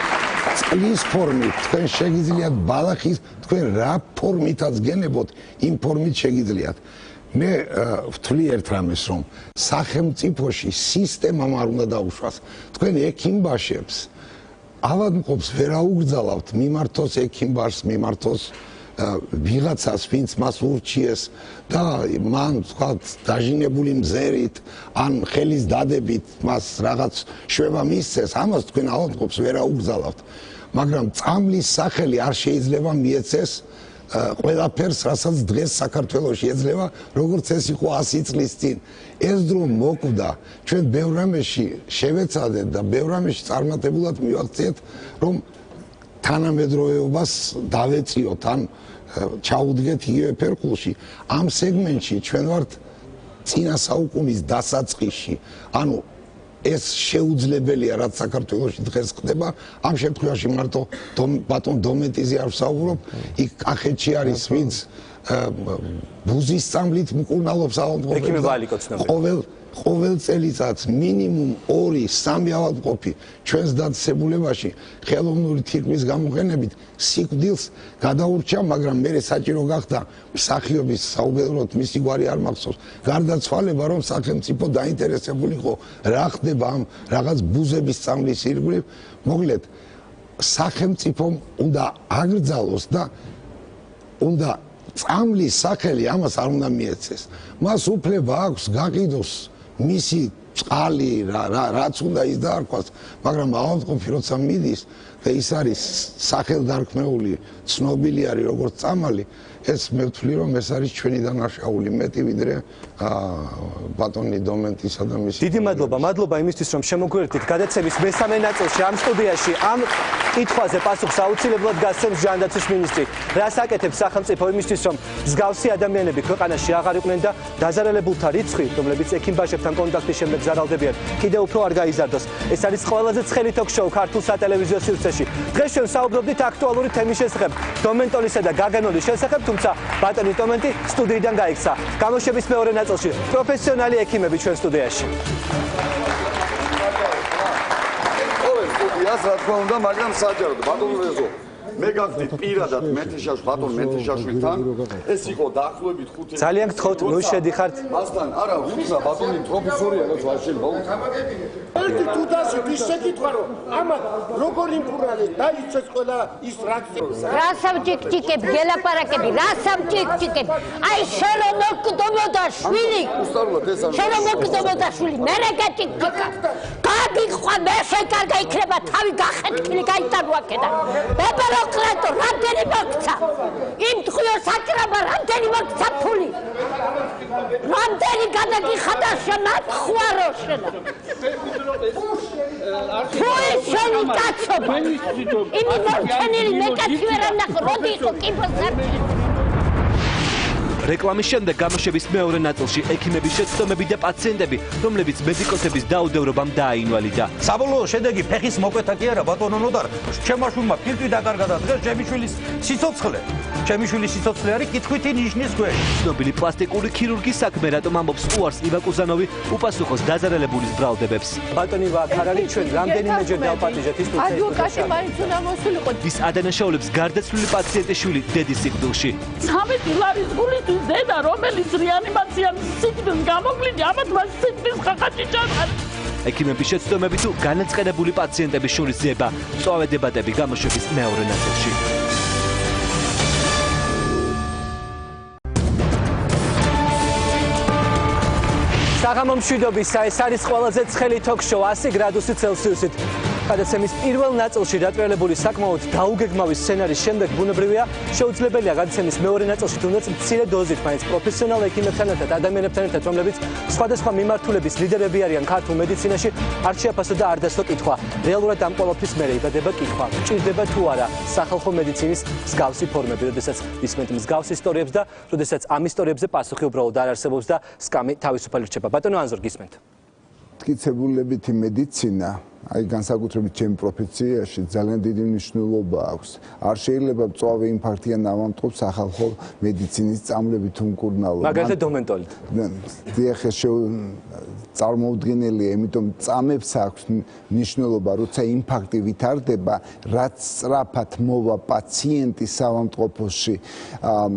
წყლის ფორმით, თქვენ შეგიძლიათ ბალახის, თქვენ რა ფორმითაც გენებოთ, იმ ფორმით შეგიძლიათ. მე ვთვლი ერთ რამეს, რომ სახელმწიფოში სისტემამ არ უნდა დაუშვას. თქვენ ექიმბაშებს ავადმყოფს ვერ აუგრძალავთ, მიმართოს ექიმბაშს, მიმართოს ვიღაცას, ვინც მას ურჩიეს და მან თქვათ დაჟინებული მზერით ან ხელის დადებით მას რაღაც შვება მისცეს, ამას თქვენ ავადმყოფს ვერ აუგრძალავთ. მაგრამ წამლის სახელი არ შეიძლება მიეცეს ყველაფერს, რასაც დღეს საქართველოში ეძლევა, როგორც ეს იყო 100 წლის წინ. ეს დრო მოკვდა, ჩვენ ბევრ რამეში შევეცადეთ და ბევრ რამეში წარმატებულად მივაღწიეთ, რომ თანამედროვეობას დავეწიოთ, ან ჩაუდგეთ იგივე ფერხულში. ამ სეგმენტში ჩვენ ვართ წინა საუკუნის დასაწყისში. ანუ ეს შეუძლებელია, რაც საქართველოში დღეს ხდება. ამ შემთხვევაში მარტო ბატონ დომენტიზე არ ვსაუბრობ, იქ კახეთში არის ვინც ბუზის წამლით მკურნალობს ავადმყოფებს. ყოველ წელიწადს მინიმუმ 2-3 ავადმყოფი ჩვენს დაწესებულებაში ხელოვნური თირკმის გამოყენებით სიკვდილს გადაურჩა, მაგრამ მე საჭირო გახდა მსახიობის საუბედუროდ მისი გვარი არ მახსოვს. გარდაცვალება, რომ სახელმწიფო დაინტერესებული იყო რა ხდება ამ რაღაც ბუზების წამლის ირგვლივ, მოგილეთ სახელმწიფომ უნდა აგრძალოს და უნდა წამლის სახელი ამას არ უნდა მიეცეს. მას უფლება აქვს გაყიდოს მისი წყალი, რაც უნდა ის დაარქვას, მაგრამ ავადმყოფი როცა მიდის და ის არის სახელდარქმეული, ცნობილი არის როგორც წამალი, ეს მე ვთვლი, რომ ეს არის ჩვენი დანაშაული მეტი ვიდრე ბატონი დომენტისა და მისი. დიდი მადლობა იმისთვის, რომ შემოგვიერთდით გადაცემის მესამე ნაწილში ამ სტუდიაში ამ კითხვაზე პასუხს აუცილებლად გასცემს ჯანდაცვის მინისტრი. რას აკეთებს სახელმწიფო იმისთვის, რომ მსგავსი ადამიანები ქვეყანაში აღარ იყვნენ და დაზარალებულთა რიცხვი, რომლებიც ექიმბაშებთან კონტაქტის შემდეგ ზარალდებიან, კიდევ უფრო არ გაიზარდოს. ეს არის ყველაზე ცხელი ток-შოუ ქართულ სატელევიზიო სივრცეში. დღეს ჩვენ საუბრობდით აქტუალური თემის შესახებ, დომენტონისა და გაგანოლის შესახებ, თუმცა ბატონი დომენტი სტუდიიდან გაიქცა. გამოშვების მეორე ნაწილში პროფესიონალი ექიმები ჩვენ სტუდიაში. სტუდიას რა თქმა უნდა, მაგრამ საჯაროდ ბატონ რეზო მე გავხდით პირადად მეთეშაშვილ ბატონ მეთეშაშვილთან, ეს იყო დაახლოებით 5 ძალიან გთხოვთ, ნუ შედიხართ. მასთან არა, უცა ბატონი პროფესორია, რაც არ შეიძლება. ერთი თუდაში ის შეკითხვა რომ ამა როგორ იმკურნალეს დაიცეს ყველა ის რაკცია. რა სამჭიქჭიქები, გელაპარაკები, რა სამჭიქჭიქები. აი შენ რომ მოკდომოდა შვილი. შენ რომ მოკდომოდა შვილი, მე რა გაჭიქჭიქა. გაგიყვა მე შეკარგა იქნება თავი გახეთქილი გაიტანო აქედან. ბებეროკლეტო რამდენი მოგცა? იმ თქვიო საჭრაბა რამდენი მოგცა ფული? რამდენი გადაგიხადა შემახვარო შენა. ფული შენი კაცობა. იმი მორჩენილი მე კაცი ვერ ამნახო, როდი იყო კიბოსარ. რეკლამის შემდეგ გამოშვების მეორე ნაწილში ექიმების შეცდომები და პაციენტები, რომლებიც მედიკოსების დაუდევრობამ დააინვალიდა. საბოლოო შედეგი ფეხის მოკვეთა კი არა, ბატონო ნოდარ, ჩემმა შვილმა ფილტვი დაკარგა და დღეს ჩემი შვილის სიცოცხლე. ჩემი შვილის სიცოცხლე არის კითხვითი ნიშნის ქვეშ. ცნობილი პლასტიკური ქირურგის საქმე რატომ ამბობს უარს ივა კუზანოვი, უპასუხოს დაზარალებულის ბრალდებებს. ბატონი ვაქარალი ჩვენ რამდენიმეჯერ დავპატიჟეთ ის თუცა. ადვოკატი მაინც უნდა მოსულიყო. ის ადანაშაულებს გარდაცვლილი პაციენტის შვილი დედის სიკვდილში. 13 ლარის გულით დედა, რომელიც რეანიმაციაში სიკვდილს გამოკლინდა, ამათ მას სიკვდილის ხახაჭი ჩაყარა. ექიმების შეცდომები თუ განაწყენებული პაციენტების შორის ზება. სწავე დებატები გამოშვების მეორე ნაწილში. საღამო მშვიდობისა, ეს არის ყველაზე ცხელი ток-შოუ 100 გრადუსი ცელსიუსით. გადაცემის პირველ ნაწილში დაწვრილებული საკმაოდ დაუგეგმავი სცენარის შემდეგ ბუნებრივია შეუძლებელია გადაცემის მეორე ნაწილში თუნდაც მცირე დოზით მაინც პროფესიონალ ექიმებთან ერთად ადამიანებთან ერთად რომლებიც სხვადასხვა მიმართულების ლიდერები არიან ქართულ მედიცინაში არ შეაფასო და არ დასო კითხვა რეალურად ამ ყოველთვის მერე იბადება კითხვა ჭირდება თუ არა სახალხო მედიცინის მსგავსი ფორმები როდესაც ისმენთ მსგავს ისტორიებს და როდესაც ამ ისტორიებზე პასუხი უბრალოდ არ არსებობს და სკამი თავისუფალი რჩება ბატონო ანზორ გისმენთ მტკიცებულებითი მედიცინა აი განსაკუთრებით ჩემი პროფესიაში ძალიან დიდი მნიშვნელობა აქვს. არ შეიძლება მწვავე ინფარქტიან ავადმყოფს სახალხო მედიცინის წამლებით უმკურნალო. მაგალითად დომენტოლით. დიახ, წარმოუდგენელია, იმიტომ წამებს აქვს მნიშვნელობა, როცა ინფარქტი ვითარდება, რაც სწრაფად მოვა პაციენტი საავადმყოფოში,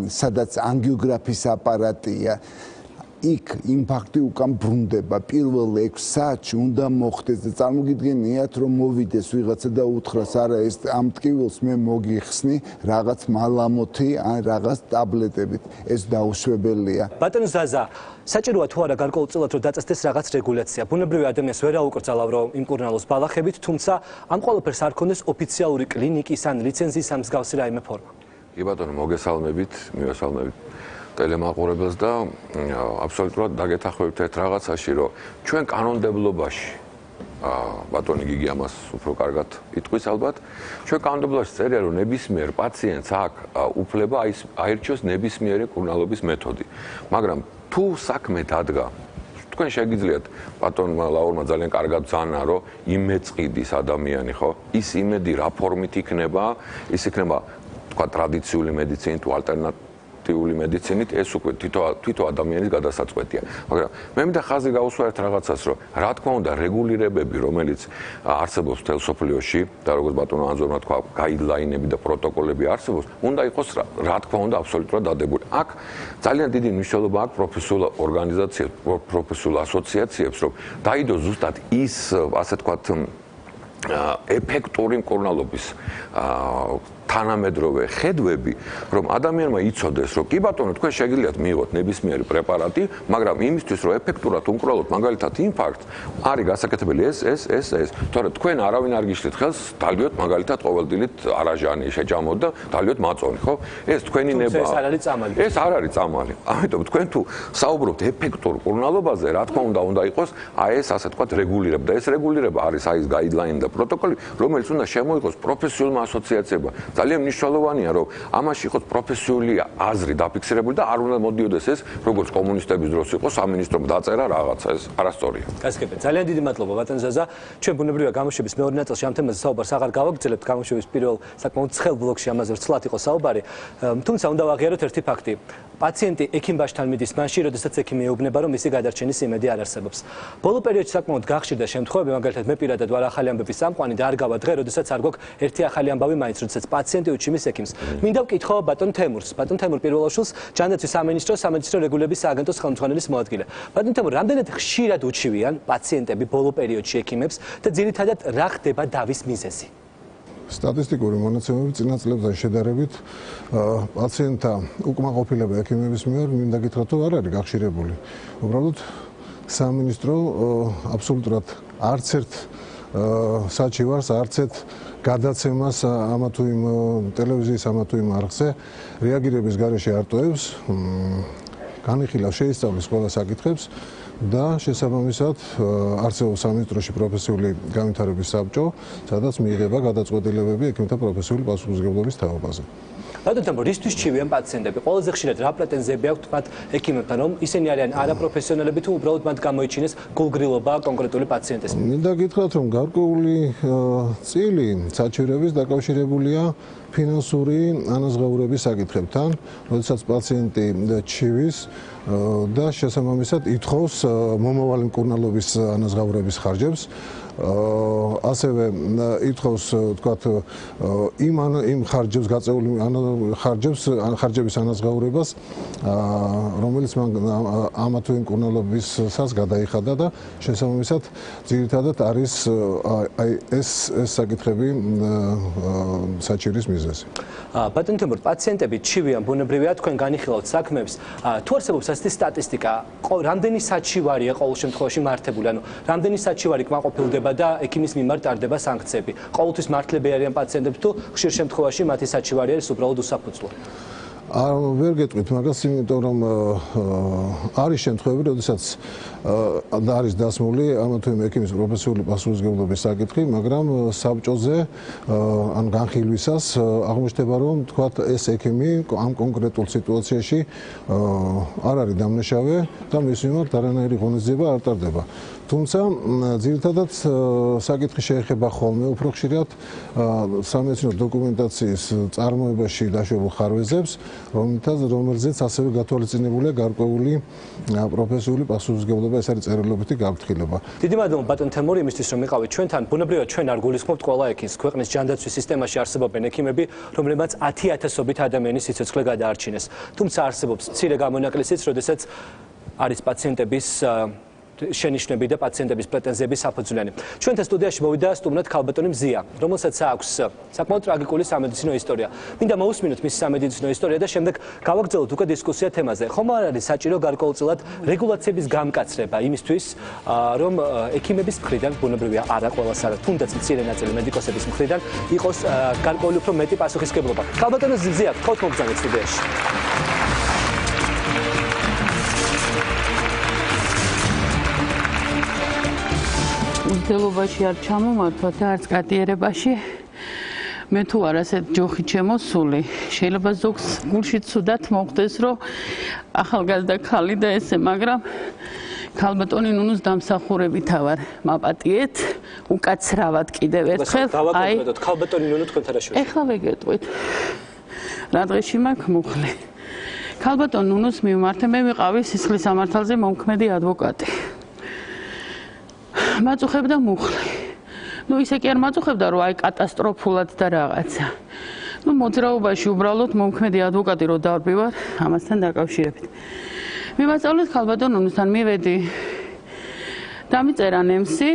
სადაც ანგიოგრაფის აპარატია. იქ იმპაქტი უკან ბრუნდება პირველ 6 საათში უნდა მოხდეს და წარმოგიდგენიათ რომ მოვიდეს ვიღაცა და უთხრას არა ეს ამ ტკივილს მე მოგიხსნი რაღაც მალამოთი ან რაღაც ტაბლეტებით ეს დაუშვებელია ბატონო ზაზა საჭიროა თუ არა გარკვეულწილად რომ დაწესდეს რაღაც რეგულაცია ბუნებრივი ადამიანს ვერ აუკრძალავ რომ იმკურნალოს ბალახებით თუმცა ამ ყველაფერს არ ქონდეს ოფიციალური კლინიკის ან ლიცენზიის ამ მსგავსი რაიმე ფორმა კი ბატონო მოგესალმებით მივესალმებით ტელემაყურებელს და აბსოლუტურად დაგეთანხმებით ერთ რაღაცაში რომ ჩვენ კანონმდებლობაში ბატონი გიგი ამას უფრო კარგად იტყვის ალბათ ჩვენ კანონმდებლობაში წერია რომ ნებისმიერ პაციენტს აქვს უფლება აირჩიოს ნებისმიერი მკურნალობის მეთოდი მაგრამ თუ საქმე დადგა თქვენ შეგიძლიათ ბატონმა ლაურმა ძალიან კარგად ბრძანა რომ იმეწყიდის ადამიანი ხო ის იმედი რა ფორმით იქნება ის იქნება თქვა ტრადიციული მედიცინით თუ ალტერნატიული მედიცინით ეს უკვე თვითო ადამიანის გადასაწყვეტია მაგრამ მე მინდა ხაზი გაუსვა ერთ რაღაცას რომ რა თქმა უნდა რეგულირებები რომელიც არსებობს მთელ სოფლიოში და როგორც ბატონო ანზორმა თქვა გაიდლაინები და პროტოკოლები არსებობს უნდა იყოს რა თქმა უნდა აბსოლუტურად დადებული აქ ძალიან დიდი მნიშვნელობა აქვს პროფესიულ ორგანიზაციებს პროფესიულ ასოციაციებს რომ დაიდოს ზუსტად ის ასე თქვა ეფექტური მკურნალობის თანამედროვე ხედვები, რომ ადამიანმა იცოდეს, რომ კი ბატონო, თქვენ შეგიძლიათ მიიღოთ ნებისმიერი პრეპარატი, მაგრამ იმისთვის, რომ ეფექტურად უმკურნალოთ, მაგალითად ინფარქტს, არის გასაკეთებელი ეს. თორე თქვენ არავინ არ გიშლით ხელს, დალიოთ მაგალითად ყოველდილით არაჟანი შეჭამოთ და დალიოთ მაწონი, ხო? ეს თქვენი ნებაა. ეს არ არის წამალი. ეს არ არის წამალი. ამიტომ თქვენ თუ საუბრობთ ეფექტურ მკურნალობაზე, რა თქმა უნდა იყოს ეს ასე თქვა რეგულირება და ეს რეგულირება არის ის გაიდლაინი და პროტოკოლი, რომელიც უნდა შემოიღოს პროფესიულმა ასოციაციებმა. ძალიან მნიშვნელოვანია რომ ამაში იყოს პროფესიული აზრი დაფიქსირებული და არ უნდა მოდიოდეს ეს როგორც კომუნისტების დროს იყო სამინისტრომ დაწერა რაღაცა ეს არასწორია. გასაგებია. ძალიან დიდი მადლობა ბატონ ზაზა. ჩვენ ბუნებრივია გამოშვების მეორე ნაწილში ამ თემაზე საუბარს აღარ გავაგრძელებთ. გამოშვების პირველ საკმაოდ ცხელ ბლოკში ამაზე რცლად იყო საუბარი. თუმცა უნდა ვაღიაროთ ერთი ფაქტი. პაციენტი ექიმბაშთან მიდის მაშინ, როდესაც ექიმი ეუბნება, რომ მისი გადარჩენის იმედი არ არსებობს. ბოლო პერიოდში საკმაოდ გახშირდა შემთხვევები, მაგალითად მე პირადად ვარ ახალი ამბების წამყვანი და არ გავა დღე, როდესაც არ გვაქვს ერთი ახალი ამბავი მაინც, როდესაც პაციენტი უჩიმის ექიმს. მინდა ვკითხო ბატონ თემურს. ბატონ თემურ პირველაშვილს ჯანდაცვის სამინისტრო რეგულების სააგენტოს ხელმძღვანელის მოადგილე. ბატონ თემურ, რამდენად ხშირად უჩივიან პაციენტები ბოლო პერიოდში ექიმებს და ძირითადად რა ხდება დავის მიზეზი? სტატისტიკური მონაცემები წინა წლებთან შედარებით პაციენტთა უკმაყოფილება ექიმების მიერ მინდა გითხრათ რომ არ არის გახშირებული. უბრალოდ სამინისტრო აბსოლუტურად არც ერთ საჩივარს, არც ერთ გადაცემას ამა თუ იმ ტელევიზიის ამა თუ იმ არხზე რეაგირების გარეშე არტოებს, განიხილავს, შეისწავლის ყველა საკითხებს და შესაბამისად არსებობს სამინისტროში პროფესიული განვითარების საბჭო, სადაც მიიღება გადაწყვეტილებები ექიმთა პროფესიული პასუხისმგებლობის თაობაზე. ბატონ თემურ, რისთვის ჩივიან პაციენტები? ყველაზე ხშირად რა პრეტენზიები აქვთ მათ ექიმებთან, რომ ისინი არიან არაპროფესიონალები თუ უბრალოდ მათ გამოიჩინეს გულგრილობა კონკრეტული პაციენტის? მინდა გითხრათ, რომ გარკვეული წილი საჩივრების დაკავშირებულია ფინანსური ანაზღაურების საკითხებთან, როდესაც პაციენტი ჩივის და შესაბამისად ითხოვს მომავალი მკურნალობის ანაზღაურების ხარჯებს. ასევე ითხოვს თქვათ იმ ხარჯებს გაწეული ხარჯების ანაზღაურებას რომელიც მან ამა თუ იმ მკურნალობისას გადაიხადა და შესაბამისად ძირითადად არის ეს საკითხები საჩივრის მიზეზი. ბატონ თემურ, პაციენტები ჩივიან ბუნებრივია, თქვენ განიხილავთ საქმეებს. თუ არსებობს ასეთი სტატისტიკა, რამდენი საჩივარია ყოველ შემთხვევაში მართებული, ანუ რამდენი საჩივარი კმაყოფილდება და ექიმის მიმართ ტარდება სანქციები. ყოველთვის მართლები არიან პაციენტებს თუ ხშირ შემთხვევაში მათი საჩივარი არის უბრალოდ უსაფუძვლო? ვერ გეტყვით მაგას, იმიტომ რომ არის შემთხვევები, როდესაც არის დასმული ამა თუ იმ ექიმის პროფესიული პასუხისმგებლობის საკითხი, მაგრამ საბჭოზე ან განხილვისას აღმოჩნდება, რომ თქვათ ეს ექიმი ამ კონკრეტულ სიტუაციაში არ არის დამნაშავე და მის მიმართ არანაირი ღონისძიება არ ტარდება. თუმცა ძირითადად საკითხი შეეხება ხოლმე უფრო ხშირად სამედიცინო დოკუმენტაციის წარმოებაში დაშვებულ ხარვეზებს, რომელზეც ასევე გათვალისწინებულია გარკვეული პროფესიული პასუხისმგებლობა, ეს არის წერილობითი გაფრთხილება. დიდი მადლობა ბატონ თემური იმისთვის, რომ იყავით ჩვენთან. ბუნებრივია ჩვენ არ გულისხმობთ ყველა ექიმს. ქვეყნის ჯანდაცვის სისტემაში არსებობენ ექიმები, რომლებმაც 10,000-ობით ადამიანის სიცოცხლე გადაარჩინეს. თუმცა არსებობს მცირე გამონაკლისიც, როდესაც არის პაციენტების შენიშვნები და პაციენტების პრეტენზიების საფუძვლიანი. ჩვენთან სტუდიაში მოვიდა სტუმრად ქალბატონი მზია, რომელსაც აქვს საკმაოდ ტრაგიკული სამედიცინო ისტორია. მინდა მოусმინოთ მისი სამედიცინო ისტორია და შემდეგ გავაგრძელოთ უკვე დისკუსია თემაზე. ხომ არ არის საჭირო გარკვეულწილად რეგულაციების გამკაცრება იმისთვის, რომ ექიმების მხრიდან, ბუნებრივია არა ყველას არა, თუნდაც მცირე ნაწილი მედიკოსების მხრიდან იყოს გარკვეული უფრო მეტი პასუხისმგებლობა. ქალბატონი მზია, გთხოვთ მოგზავნეთ სტუდიაში. უძელობაში არ ჩამომართვა და არც კატიერებაში მე თუ არ ასეთ ჯოხი ჩემოსული შეიძლება ზოგს გულში ცუდად მოხდეს რომ ახალგაზრდა ქალი და ესე მაგრამ ქალბატონი ნუნუს დამსახურებით ვარ მაპატიეთ უკაცრავად კიდევ ერთხელ აი ქალბატონი ნუნუ თქვენთან რა შევიდა ეხლა ვეგეტყვით რა დღეში მაქვს მუხლი ქალბატონ ნუნუს მივმართე მე ვიყავი სისხლის სამართალზე მომქმედი ადვოკატი მაწუხებდა მუხლი. ნუ ისე კი არ მაწუხებდა, რომ აი კატასტროფულად და რაღაცა. ნუ მოძრაობაში უბრალოდ მომქმედი ადვოკატი რო დავბივარ, ამასთან დაკავშირებით. მივაწავლეთ ქალბატონ ნუნუსთან მივედი. დამიწერა ნემსი,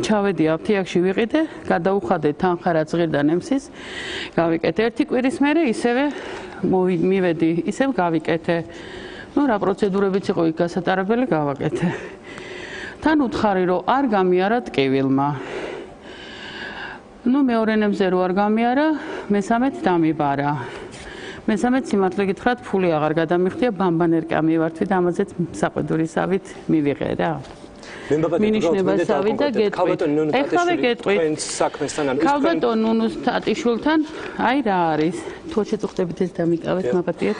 ჩავედი აფთიაქში ვიყიდე, გადაუხადე თანხა რაც ღირდა ნემსის. გავიკეთე ერთი კვირის მერე ისევე მივედი, ისევ გავიკეთე. ნუ რა პროცედურებიც იყო იქ გასატარებელი გავაკეთე. თან უთხარი რომ არ გამიარა ტკივილმა. ნუ მეორე ნემზე რო არ გამიარა, მესამედ დამიბარა. მესამედ სიმართლე გითხრათ, ფული აღარ გადამიხდია, ბამბანერკა მივართვი და ამაზეც საყვედურისავით მივიღე რა. მინიშნებასავით და გეტყვით. ეხლა ვეგეტყვით. ქალბატონ ნუნუს თატიშვილთან, აი რა არის. თუ შეწუხდებით ეს დამიკავეთ, მაპატიეთ.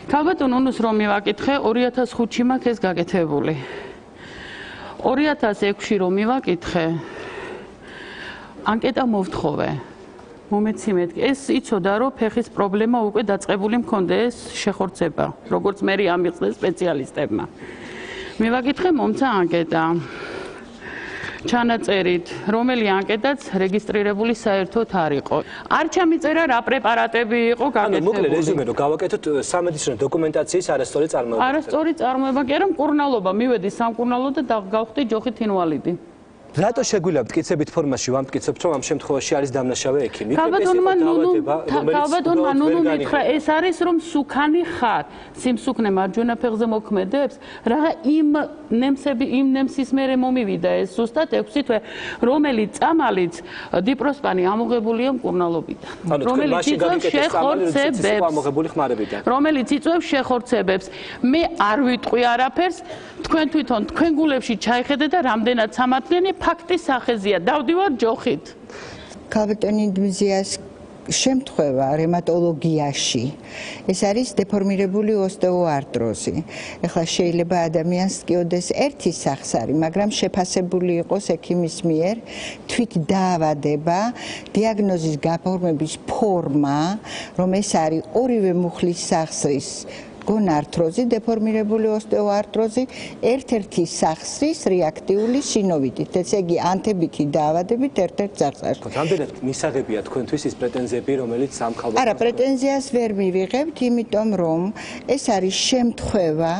ქალბატონ ნუნუს რომ მივაკითხე, 2005-ში მაქვს ეს გაკეთებული. 2006-ში რომ მივაკითხე ანკეტა მოვთხოვე მომეციმეთ ეს იცოდა რომ ფეხის პრობლემა უკვე დაწყებული მქონდა ეს შეხორცება როგორც მე ამიღწეს სპეციალისტებმა მივაკითხე მომცა ანკეტა ჩანაწერით რომელი ანკეტაც რეგისტრირებული საერთოდ არ იყო არ ჩამიწერა რა პრეპარატები იყო გაკეთებული მოკლე რეზუმე რომ გავაკეთოთ სამედიცინო დოკუმენტაციის არასწორი წარმოება არასწორი წარმოება კი არა მკურნალობა მივედი სამკურნალო და გავხდი ჯოხით ინვალიდი რატო შეგვიძლია მტკიცებით ფორმაში ვამტკიცებთ რომ ამ შემთხვევაში არის დამნაშავე ექიმი ქალბატონმა ნუნუ მითხრა ეს არის რომ სუქანი ხარ სიმსუქნე მარჯვენა ფეხზე მოქმედებს რა იმ ნემსის მერე მომივიდა ეს ზუსტად 6 თვე რომელიც წამალიც დიპროსპანი ამოღებულია მკურნალობიდან რომელიც იწვევს შეხორცებებს რომელიც იწვევს შეხორცებებს მე არ ვიტყვი არაფერს თქვენ თვითონ თქვენ გულებში ჩაიხედე და რამდენად სამართლიანი ფაქტის სახეზია დავდივარ ჯოხით ქალბატონი მზიას შემთხვევა რევმატოლოგიაში ეს არის დეფორმირებული ოსტეოარტროზი ეხლა შეიძლება ადამიანს სკიოდეს ერთი სახსარი მაგრამ შეფასებული იყოს ექიმის მიერ თვით დაავადება დიაგნოზის გაფორმების ფორმა რომ ეს არის ორივე მუხლის სახსრის გონარტროზი, დეფორმირებული ოსტეოარტროზი, ერთ-ერთი სახსრის რეაქტიული სინოვიტით, ესე იგი ანთებითი დაავადებით ერთ-ერთ სახსარში. რამდენად მისაღებია თქვენთვის ის პრეტენზიები, რომელიც ამ ქალბატონს არა, პრეტენზიას ვერ მივიღებთ, იმიტომ რომ ეს არის შემთხვევა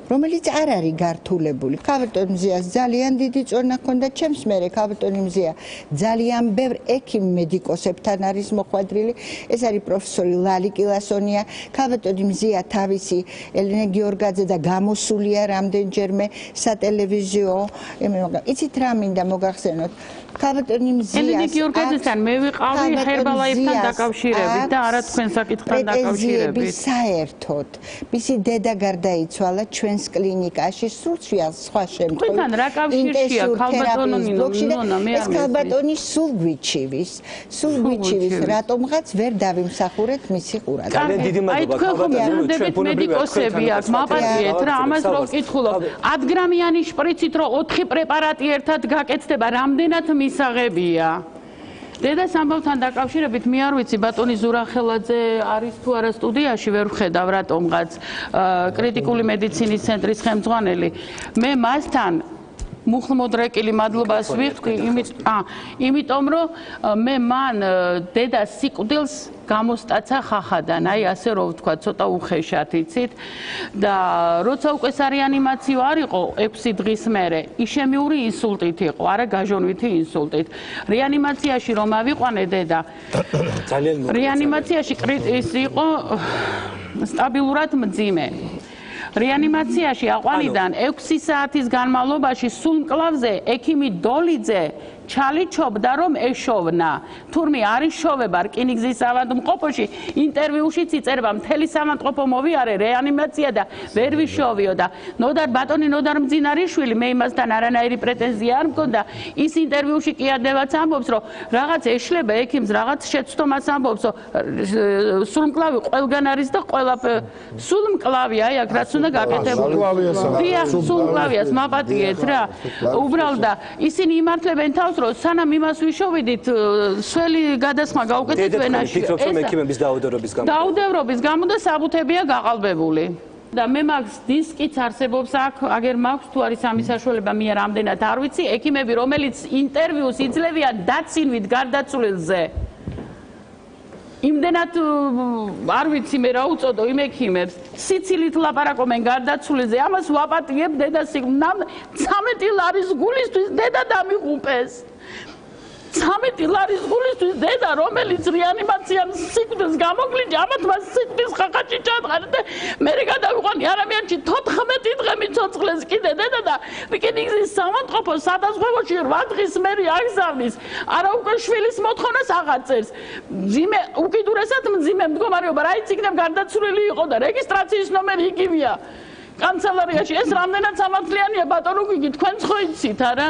რომელიც არ არის გართულებული. ქალბატონ მზიას ძალიან დიდი წონა ჰქონდა ჩემს მერე ქალბატონი მზია ძალიან ბევრ ექიმ მედიკოსებთან არის მოხვედრილი. ეს არის პროფესორი ლალი კილასონია. ქალბატონი მზია თავისი ელენე გიორგაძე და გამოსულია რამდენჯერმე სატელევიზიო. იცით რა მინდა მოგახსენოთ? ქალბატონი მზიას ელენე გიორგაძესთან მე ვიყავი ჰერბალაებთან დაკავშირებით და არა თქვენ საკითხთან დაკავშირებით. საერთოდ მისი დედა გარდაიცვალა ჩვენს კლინიკაში სულ სხვა შემთხვევაში. თქვენთან რა კავშირია ქალბატონი ნონა მე ეს ქალბატონი სულ გვიჩივის, რატომღაც ვერ დავიმსახურეთ მისი ყურადღება. ძალიან დიდი მადლობა ქალბატონო ჩვენ მედიკოსები აქ მაპატიეთ რა ამას რო ვკითხულობ 10 გრამიანი შპრიცით რო 4 პრეპარატი ერთად გაკეთდება რამდენად მისაღებია დედას ამბავთან დაკავშირებით მე არ ვიცი ბატონი ზურახელაძე არის თუ არა სტუდიაში ვერ ვხედავ რატომღაც კრიტიკული მედიცინის ცენტრის ხელმძღვანელი მე მასთან მუხლმოდრეკილი მადლობას ვიხდი იმიტომ რომ მე მან დედას სიკვდილს გამოსტაცა ხახადან, აი ასე რომ ვთქვა, ცოტა უხეშად იცით და როცა უკვე სარეანიმაციო არ იყო 6 დღის მერე, იშემიური ინსულტით იყო, არა გაჟონვითი ინსულტით. რეანიმაციაში რომ ავიყვანე დედა. ძალიან რეანიმაციაში ის იყო სტაბილურად მძიმე. რეანიმაციაში აყვანიდან 6 საათის განმავლობაში სულ მკლავზე ექიმი დოლიძე ჩალიჩობდა რომ ეშოვნა. თურმე არ იშოვება რკინიგზის ავადმყოფოში, ინტერვიუშიც იწერება მთელი სამანტყოფო მოვიარე რეანიმაცია და ვერ ვიშოვიო და ბატონი ნოდარ მძინარიშვილი მე იმასთან არანაირი პრეტენზია არ მქონდა. ის ინტერვიუში კი ადევაც ამბობს რომ რაღაც ეშლება ექიმს, რაღაც შეცდომას ამბობს, რომ სულმკლავი ყველგან არის და სულმკლავი აი აქ რაც უნდა გაკეთებული. დიახ, სულმკლავიას მაპატიეთ რა. უბრალოდ და ისინი იმართლებენ თავს რომ სანამ იმას ვიშოვიდით, სველი გადასხმა გაუკეთეთ ვენაში. ფიქრობთ რომ ექიმების დაუდევრობის გამო? დაუდევრობის გამო და საბუთებია გაყალბებული. და მე მაგს დისკიც არსებობს აქ, აგერ მაქვს თუ არის ამის საშუალება, მე რამდენად არ ვიცი, ექიმები რომელიც ინტერვიუს იძლევიან დაცინვით გარდაცვლილზე. იმდენად არ ვიცი მე რა უწოდო იმ ექიმებს, სიცილით ლაპარაკობენ გარდაცვლილზე, ამას ვაპატიებ დედას 13 ლარის გულისთვის დედა დამიღუპეს. 13 ლარის გულისთვის დედა, რომელიც რეანიმაციამ სიკვდილს გამოკლინჯა, ამათ მას სიკვდილის ხახაჭი ჩაატყარა და მე გადავიყვანი არამიანში 14 დღე მიცოცხლეს კიდე დედა და რკინიგზის სამანტყოფო სადაზღვევოში 8 დღის მერე აგზავნის. არა უკვე შვილის მოთხოვნას აღაწერს. მძიმე, უკიდურესად მძიმე მდგომარეობა, რაიც იქნებ გარდაცვლილი იყო და რეგისტრაციის ნომერი იგივეა. კანცელარიაში ეს რამდენად სამართლიანია ბატონო გიგი, თქვენც ხო იცით არა?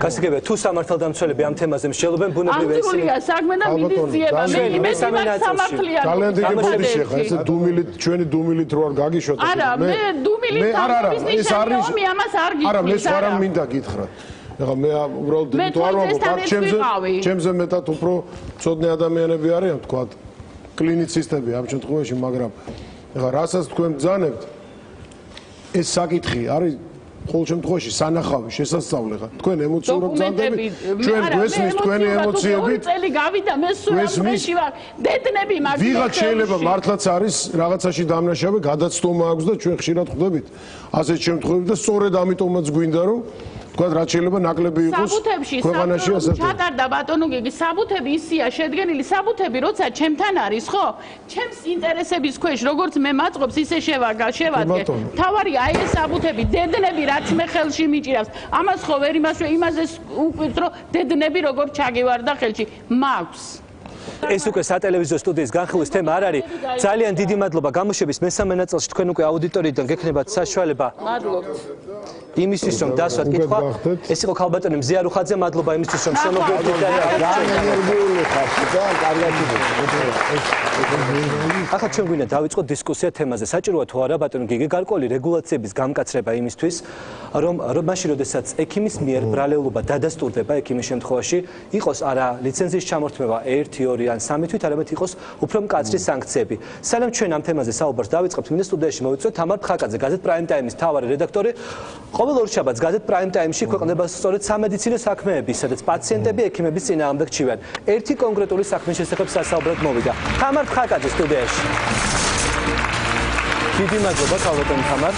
გასაგებია თუ სამართალდამცველები ამ თემაზე მსჯელობენ ბუნებრივია ეს ამგულია საქმე და მიდისძიება მე სამართლიანი ძალიან დიდი ბოდიში ხა ეს დუმილით ჩვენი დუმილით რო არ გაგიშოთ არა მე დუმილით ეს არის მე ამას არ გიქვი არა მე სხვა რამ მინდა გითხრათ ეხლა მე უბრალოდ თუ არ ვამბობ აქ ჩემზე მეტად უფრო ცოდნე ადამიანები არიან თქვა კლინიცისტები ამ შემთხვევაში მაგრამ ეხლა რასაც თქვენ ბრძანებთ ეს საკითხი არის ყოველ შემთხვევაში სანახავი შესასწავლე ხა თქვენ ემოციურად ბრძანდებით ჩვენ გვესმის თქვენი ემოციები წელი გავიდა მე სულ ამაში ვარ დედნები მაგ ვიღაც შეიძლება მართლაც არის რაღაცაში დამნაშავე გადაცდომა აქვს და ჩვენ ხშირად ხვდებით ასეთ შემთხვევებში და სწორედ ამიტომაც გვინდა რომ თქვა რაც შეიძლება ნაკლები იყოს ქვეყანაში ასეთი ჩატარდა ბატონო გიგი საბუთები ისია შედგენილი საბუთები როცა ჩემთან არის ხო ჩემს ინტერესების ქვეშ როგორც მე მაწყობს ისე შევადგე თავარი აი ეს საბუთები დედნები რაც მე ხელში მიჭირავს ამას ხო ვერ იმაზე უკვირთ რომ დედნები როგორ ჩაგივარდა ხელში მაქვს ეს უკვე სატელევიზიო სტუდიის განხილვის თემა არ არის. ძალიან დიდი მადლობა გამოშვების მესამე ნაწილში თქვენ უკვე აუდიტორიიდან გექნებათ საშუალება. მადლობთ. იმისთვის რომ დასვათ კითხვა. ეს იყო ქალბატონი მზია რუხაძე, მადლობა იმისთვის რომ შემოგვიერთდით და ენერგიული ხარში და კარგად ახლა ჩვენ გვინდა დავიწყოთ დისკუსია თემაზე. საჭიროა თუ არა ბატონო გიგი გარკვეული რეგულაციების გამკაცრება იმისთვის რომ მაშინ როდესაც ექიმის მიერ ბრალეულობა დადასტურდება ექიმის შემთხვევაში იყოს არა ლიცენზიის ჩამორთმევა 1 2 ან 3 თვით, არამედ იყოს უფრო მკაცრი სანქციები. სანამ ჩვენ ამ თემაზე საუბარს დავიწყებთ, მინდა სტუდიაში მოვიწვიოთ თამარ ფხაკაძე, გაზეთ პრაიმ ტაიმის მთავარი რედაქტორი. ყოველ ორ შაბათს გაზეთ პრაიმ ტაიმში ქვეყნდება სწორედ სამედიცინო საქმეები, სადაც პაციენტები ექიმების წინააღმდეგ ჩივიან. ერთი კონკრეტული საქმის შესახებ სასაუბრად მოვიდა. თამარ ფხაკაძე სტუდიაში. დიდი მადლობა ქალბატონი თამარ,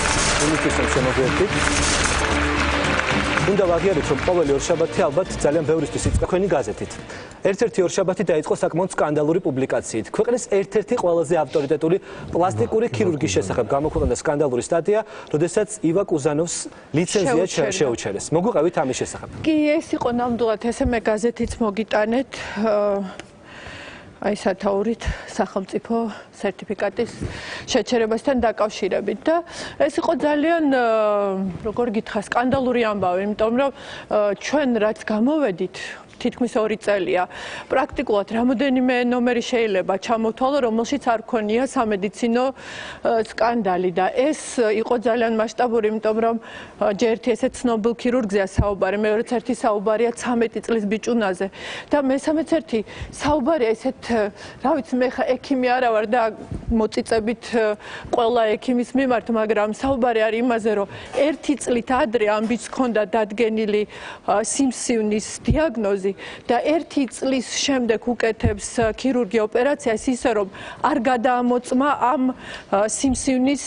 იმისთვის რომ შემოგვიერთდით. უნდა ვაღიაროთ რომ ყოველი ორ შაბათი ალბათ ძალიან ბევრისთვის იწყება თქვენი გაზეთით. ერთ-ერთი ორ შაბათი დაიწყო საკმაოდ სკანდალური პუბლიკაციით. ქვეყნის ერთ-ერთი ყველაზე ავტორიტეტული პლასტიკური ქირურგის შესახებ გამოქვეყნდა სკანდალური სტატია, როდესაც ива კუზანოვს ლიცენზია შეუჩერეს. მოგვიყევით ამის შესახებ. კი, ეს იყო ნამდვილად ესე მე გაზეთიც მოგიტანეთ. აი სათაურით სახელმწიფო სერტიფიკატის შეჩერებასთან დაკავშირებით და ეს იყო ძალიან როგორ გითხრა სკანდალური ამბავი, იმიტომ რომ ჩვენ რაც გამოვედით თითქმის 2 წელია პრაქტიკულად რამოდენიმე ნომერი შეიძლება ჩამოთვალო, რომელშიც არ ქონია სამედიცინო სკანდალი და ეს იყო ძალიან მასშტაბური, იმიტომ რომ ჯერ ერთი ესე ცნობილ ქირურგზეა საუბარი, მეორეც ერთი საუბარია 13 წლის ბიჭუნაზე და მესამეც ერთი საუბარია ესეთ, რა ვიცი, მე ხა ექიმი არა ვარ და მოწიწებით ყველა ექიმის მიმართ, მაგრამ საუბარი არის იმაზე, რომ 1 წლით ადრე ამბიც ჰქონდა დადგენილი სიმსივნის დიაგნოზი ანალიზი და 1 წლის შემდეგ უკეთებს ქირურგი ოპერაციას ისე რომ არ გადაამოწმა ამ სიმსივნის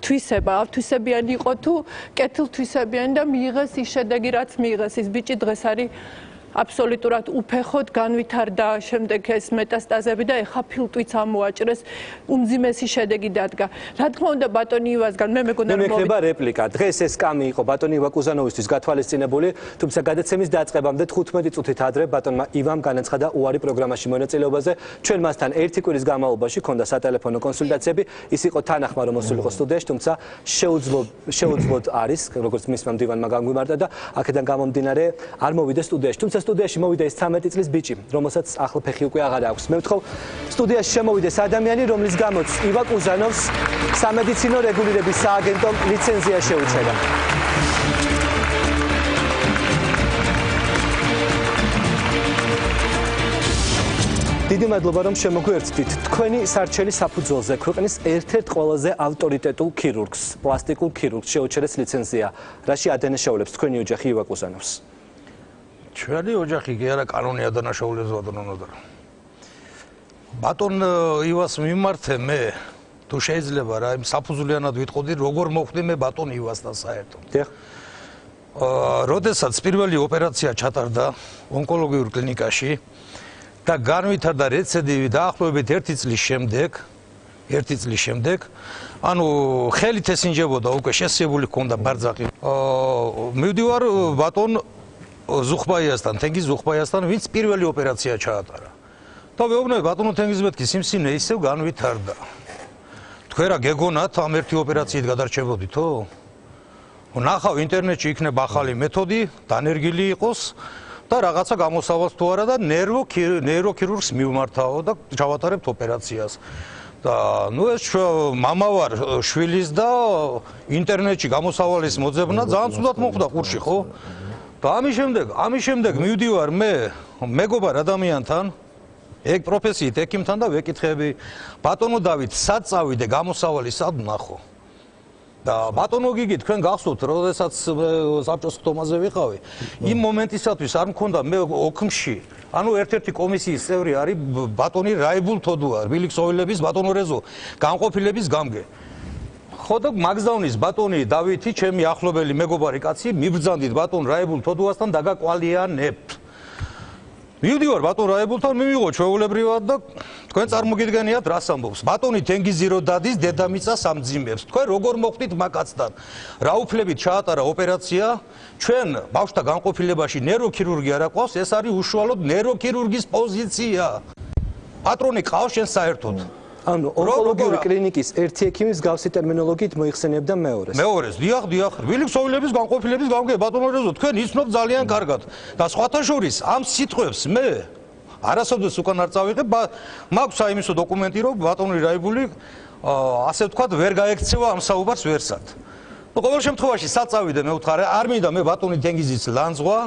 თვისება, ავთვისებიანი იყო თუ კეთილთვისებიანი და მიიღეს ის შედეგი რაც მიიღეს ის ბიჭი დღეს არის აბსოლუტურად უფეხოდ განვითარდა შემდეგ ეს მეტასტაზები და ეხა ფილტვიც ამოაჭრეს უმძიმესი შედეგი დადგა. რა თქმა უნდა ბატონი ივასგან მე მეგონა რომ მოვიდა რეპლიკა. დღეს ეს კამი იყო ბატონი ივა კუზანოვისთვის გათვალისწინებული, თუმცა გადაცემის დაწყებამდე 15 წუთით ადრე ბატონმა ივამ განაცხადა უარი პროგრამაში მონაწილეობაზე. ჩვენ მასთან ერთი კვირის განმავლობაში ჰქონდა სატელეფონო კონსულტაციები, ის იყო თანახმა რომ მოსულიყო სტუდიაში, თუმცა შეუძლოდ არის, როგორც მისმა მდივანმა განგვიმარტა და აქედან გამომდინარე არ მოვიდა სტუდიაში. თუმცა სტუდიაში მოვიდა ის 13 წლის ბიჭი, რომელსაც ახლა ფეხი უკვე აღარ აქვს. მე ვთხოვ სტუდიაში შემოვიდეს ადამიანი, რომლის გამოც ივა კუზანოვს სამედიცინო რეგულირების სააგენტომ ლიცენზია შეუჩერა. დიდი მადლობა რომ შემოგვიერთდით. თქვენი სარჩელი საფუძველზე ქვეყნის ერთ-ერთ ყველაზე ავტორიტეტულ ქირურგს, პლასტიკურ ქირურგს შეუჩერეს ლიცენზია. რაში ადანაშაულებს თქვენი ოჯახი ივა კუზანოვს? ჩვენი ოჯახი კი არა კანონი ადანაშაულებს ბატონონოდარ. ბატონ ივას მიმართე მე თუ შეიძლება რა იმ საფუძვლიანად ვიტყოდი როგორ მოხვდი მე ბატონ ივასთან საერთოდ. დიახ. როდესაც პირველი ოპერაცია ჩატარდა ონკოლოგიურ კლინიკაში და განვითარდა რეციდივი დაახლოებით 1 წლის შემდეგ, ანუ ხელით ესინჯებოდა უკვე შესიებული ჰქონდა ბარძაყი. მივდივარ ბატონ ზუხბაიასთან, თენგიზ ზუხბაიასთან, ვინც პირველი ოპერაცია ჩაატარა. და ვეუბნები ბატონო თენგიზმეთკი სიმსივნე ისევ განვითარდა. თქვენ რა გეგონათ ამ ერთი ოპერაციით გადარჩებოდითო? ნახავ ინტერნეტში იქნება ახალი მეთოდი, დანერგილი იყოს და რაღაცა გამოსავალს თუ არა და ნეიროქირურგს მივმართაო და ჩავატარებთ ოპერაციას. და ნუ ეს მამა ვარ შვილის და ინტერნეტში გამოსავალის მოძებნა ძალიან ცუდად მოხდა ყურში, ხო? და ამის შემდეგ მივდივარ მე მეგობარ ადამიანთან, ეგ პროფესიით ექიმთან და ვეკითხები, ბატონო დავით, სად წავიდე გამოსავალი სად ვნახო? და ბატონო გიგი თქვენ გახსოვთ, როდესაც საბჭოს ხტომაზე ვიყავი, იმ მომენტისათვის არ მქონდა მე ოქმში, ანუ ერთ-ერთი კომისიის წევრი არის ბატონი რაიბულ თოდუა, რბილი ქსოვილების ბატონო რეზო, განყოფილების გამგე. ხო და მაგზავნის ბატონი დავითი, ჩემი ახლობელი მეგობარი კაცი, მიბრძანდით ბატონ რაიბულ თოდუასთან დაგაკვალიანებთ. მივდივარ ბატონ რაიბულთან, მივიღო ჩვეულებრივად და თქვენ წარმოგიდგენიათ რას ამბობს. ბატონი თენგიზი რო დადის, დედამიწას ამძიმებს. თქვენ როგორ მოხვდით მაგაცთან? რა უფლებით ჩაატარა ოპერაცია? ჩვენ ბავშვთა განყოფილებაში ნეიროქირურგი არ აყვავს, ეს არის უშუალოდ ნეიროქირურგის პოზიცია. პატრონი ყავს შენ საერთოდ. ანუ ონკოლოგიური კლინიკის ერთი ექიმის გავსი ტერმინოლოგიით მოიხსენებდა მეორეს. მეორეს, დიახ, რბილი ქსოვილების განყოფილების გამგე ბატონო რეზო, თქვენ იცნობ ძალიან კარგად და სხვათა შორის ამ სიტყვებს მე არასოდეს უკან არ წავიღებ, მაქვს აიმისო დოკუმენტი, რომ ბატონი რაიბული ასე ვთქვათ, ვერ გაექცევა ამ საუბარს ვერსად. ყოველ შემთხვევაში საწავიდე მე ვთხარ, არ მინდა მე ბატონი თენგიზის ლანძღვა.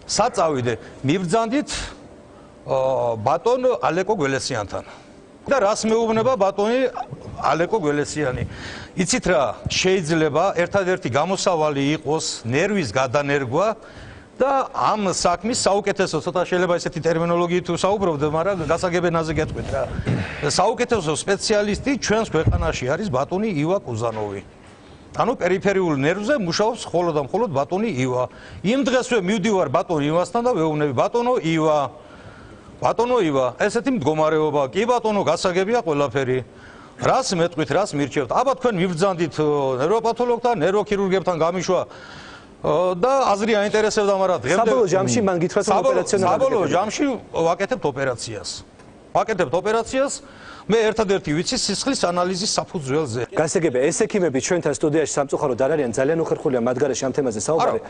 საწავიდე, მიბრძანდით ბატონ ალეკო გველესიანთან. და რას მეუბნება ბატონი ალეკო გველესიანი. იცით რა, შეიძლება ერთადერთი გამოსავალი იყოს ნერვის გადანერგვა და ამ საქმის საუკეთესო, ცოტა შეიძლება ესეთი ტერმინოლოგიით თუ საუბრობდე, მაგრამ გასაგებენაზე გეტყვით რა. საუკეთესო სპეციალისტი ჩვენს ქვეყანაში არის ბატონი ივა კუზანოვი. ანუ პერიფერიულ ნერვზე მუშაობს მხოლოდ და მხოლოდ ბატონი ივა. იმ დღესვე მივდივარ ბატონ ივასთან და ვეუბნები ბატონო ივა. ბატონო ივა, ესეთი მდგომარეობა, კი ბატონო, გასაგებია ყველაფერი. რას მეტყვით, რას მირჩევთ? აბა თქვენ მიბრძანდით ნეიროპათოლოგთან, ნეიროქირურგებთან გამიშვა და აზრი აინტერესებდა, მაგრამ დღემდე საბოლოო ჯამში მან გითხრათ რომ ოპერაციას საბოლოო ჯამში ვაკეთებთ ოპერაციას. მე ერთადერთი ვიცი სისხლის ანალიზის საფუძველზე. გასაგებია, ეს ექიმები ჩვენთან სტუდიაში სამწუხაროდ არ არიან, ძალიან უხერხულია მათ გარეშე ამ თემაზე საუბარი.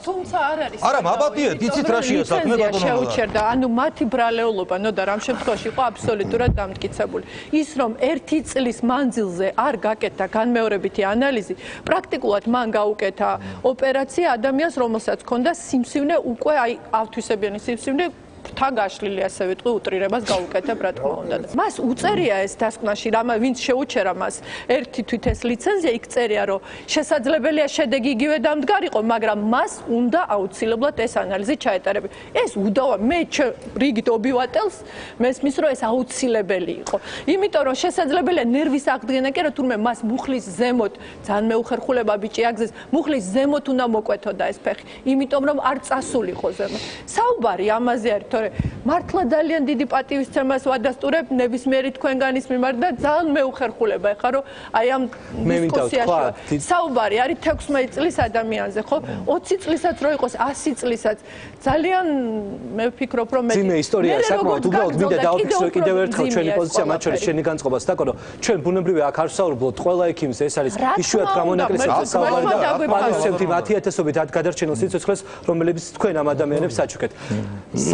თუმცა არ არის. არა, მაბატიეთ, იცით რაშია საქმე ბატონო. შეუჩერდა, ანუ მათი ბრალეულობა, ნოდა რამ შემთხვევაში იყო აბსოლუტურად დამტკიცებული. ის რომ 1 წლის მანძილზე არ გაკეთა განმეორებითი ანალიზი, პრაქტიკულად მან გაუკეთა ოპერაცია ადამიანს, რომელსაც ჰქონდა სიმსივნე უკვე აი ავთვისებიანი სიმსივნე ღვთა გაშლილი ასე ვიტყვი უტრირებას გაუკეთებ რა თქმა უნდა. მას უწერია ეს დასკვნაში რა ვინც შეუჩერა მას ერთი თვით ეს ლიცენზია იქ წერია რომ შესაძლებელია შედეგი იგივე დამდგარიყო, მაგრამ მას უნდა აუცილებლად ეს ანალიზი ჩაეტარებინა. ეს უდავა მე რიგით ობივატელს მესმის რომ ეს აუცილებელი იყო. იმიტომ რომ შესაძლებელია ნერვის აღდგენა კი რა თურმე მას მუხლის ზემოთ ძალიან მეუხერხულება ბიჭი აგზეს მუხლის ზემოთ უნდა მოკვეთოდა ეს ფეხი. იმიტომ რომ არ წასულიყო ზემოთ. საუბარი ამაზე არის, თორე მართლა ძალიან დიდი პატივისცემას ვადასტურებ ნებისმიერი თქვენგანის მიმართ და ძალიან მეუხერხულება ეხლა რომ აი ამ დისკუსიაში საუბარი არის 16 წლის ადამიანზე, ხო? 20 წლისაც რო იყოს 100 წლისაც ძალიან მე ვფიქრობ რომ ძიმე ისტორია საკმაოდ უბრალოდ მინდა დავაფიქსირო კიდევ ერთხელ ჩვენი პოზიცია მათ შორის შენი განწყობას დაკო რომ ჩვენ ბუნებრივია აქ არ ვსაუბრობთ ყველა ექიმს ეს არის იშვიათ გამონაკლისი საუბარი და პატივისცემთ 10,000-ობით გადარჩენილ სიცოცხლეს რომლებიც თქვენ ამ ადამიანებს აჩუქეთ.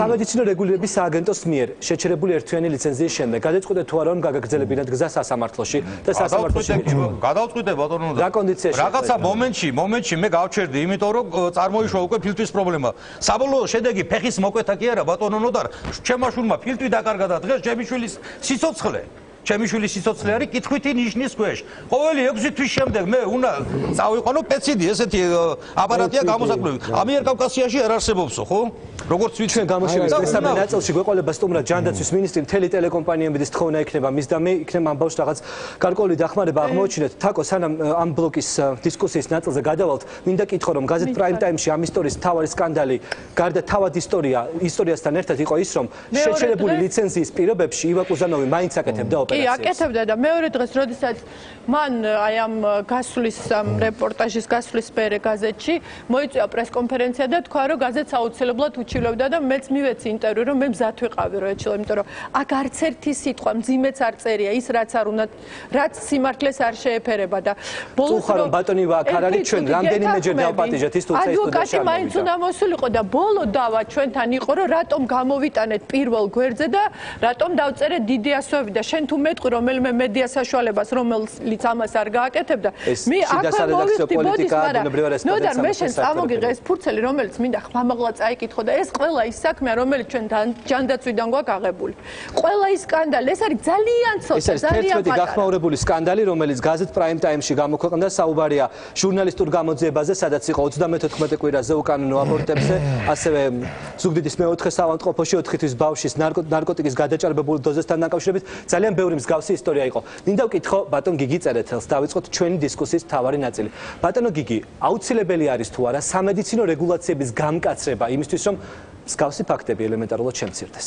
სამედიცინო რეგულირების სააგენტოს მიერ შეჩერებული ერთთვიანი ლიცენზიის შემდეგ გადაწყვეტეთ თუ არა რომ გაგაგრძელებინათ გზა სასამართლოში და სასამართლოში გადავწყვიტე ბატონო რა კონდიციაში რაღაცა მომენტში მე გავჩერდი იმიტომ რომ წარმოიშვა უკვე ფილტვის პრობლემა. საბოლოო შედეგი ფეხის მოკვეთა კი არა ბატონო ნოდარ ჩემმა შვილმა ფილტვი დაკარგა და დღეს ჩემი შვილის სიცოცხლე ჩემი შვილის სიცოცხლე არის კითხვითი ნიშნის ქვეშ. ყოველი 6 თვის შემდეგ მე უნდა წავიყვანო პეციდი ესეთი აპარატია გამოსაკვლევი. ამიერკავკასიაში არ არსებობსო, ხო? როგორც ვიცი ჩვენ გამოშვების მესამე ნაწილში გვეყოლება სტუმრად ჯანდაცვის მინისტრი მთელი ტელეკომპანიების თხოვნა იქნება მის და მე იქნება ამ ბავშვს რაღაც გარკვეული დახმარება აღმოჩინეთ. თაკო სანამ ამ ბლოკის დისკუსიის ნაწილზე გადავალთ, მინდა კითხო რომ გაზეთ პრაიმ ტაიმში ამ ისტორიის მთავარი სკანდალი გარდა თავად ისტორიასთან ერთად იყო ის რომ შეჩერებული ლიცენზიის პირობებში ივაკ უზანოვი მაინც აკეთებდა ოპერაციას. კი, აკეთებდა და მეორე დღეს როდესაც მან აი ამ გასვლის რეპორტაჟის გასვლის მერე გაზეთში მოიწვია პრესკონფერენცია და თქვა რომ გაზეთს აუცილებლად უჩივლევდა და მეც მივეცი ინტერვიუ რომ მე მზად ვიყავი რომ ეჩილო, იმიტომ რომ აქ არც ერთი სიტყვა მძიმეც არ წერია ის რაც არ უნდა რაც სიმართლეს არ შეეფერება და ბოლოს რომ ბატონი აქ არ არის ჩვენ რამდენიმეჯერ დავპატიჟეთ ის თუმცა ადვოკატი მაინც უნდა მოსულიყო და ბოლო დავა ჩვენთან იყო რომ რატომ გამოვიტანეთ პირველ გვერდზე და რატომ დავწერეთ დიდი ასოები და შენ თუ მეტყვი რომელიმე მედია საშუალებას რომელიც ამას არ გააკეთებდა მე აქვე მოვიხდი ბოდის მაგრამ ნოდარ მე შენ წამოგიღე ეს ფურცელი რომელიც მინდა ხმამაღლა წაიკითხო და ეს ყველა ის საქმეა რომელიც ჩვენ ჯანდაცვიდან გვაქვს აღებული ყველა ის სკანდალი ეს არის ძალიან ცოტა ძალიან პატარა გახმაურებული სკანდალი რომელიც გაზეთ პრაიმ ტაიმში გამოქვეყნდა საუბარია ჟურნალისტურ გამოძიებაზე სადაც იყო 34 კვირაზე უკანონო აბორტებზე ასევე ზუგდიდის მეოთხე საავადმყოფოში 4 თვის ბავშვის ნარკოტიკის გადაჭარბებული დოზესთან დაკავშირებით ძალიან ბევრი მსგავსი ისტორია იყო. მინდა ვკითხო ბატონ გიგი წერეთელს, დავიწყოთ ჩვენი დისკუსიის მთავარი ნაწილი. ბატონო გიგი, აუცილებელი არის თუ არა სამედიცინო რეგულაციების გამკაცრება იმისთვის, რომ მსგავსი ფაქტები ელემენტარულად შემცირდეს?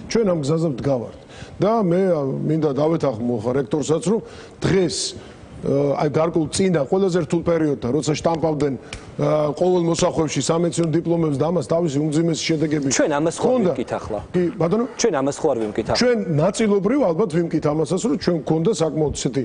ჩვენ ამ გზაზე ვდგავართ და მე მინდა დავეთანხმო რექტორსაც, რომ დღეს აი გარკვეულ წინა ყველაზე რთულ პერიოდთან, როცა შტამპავდნენ ყოველ მოსახვევში სამედიცინო დიპლომებს და ამას თავისი უმძიმესი შედეგები ჩვენ ამას ხო ვიმკით ახლა? კი, ბატონო? ჩვენ ამას ხო არ ვიმკით ახლა? ჩვენ ნაწილობრივ ალბათ ვიმკით ამასაც, რომ ჩვენ გქონდა საკმაოდ ისეთი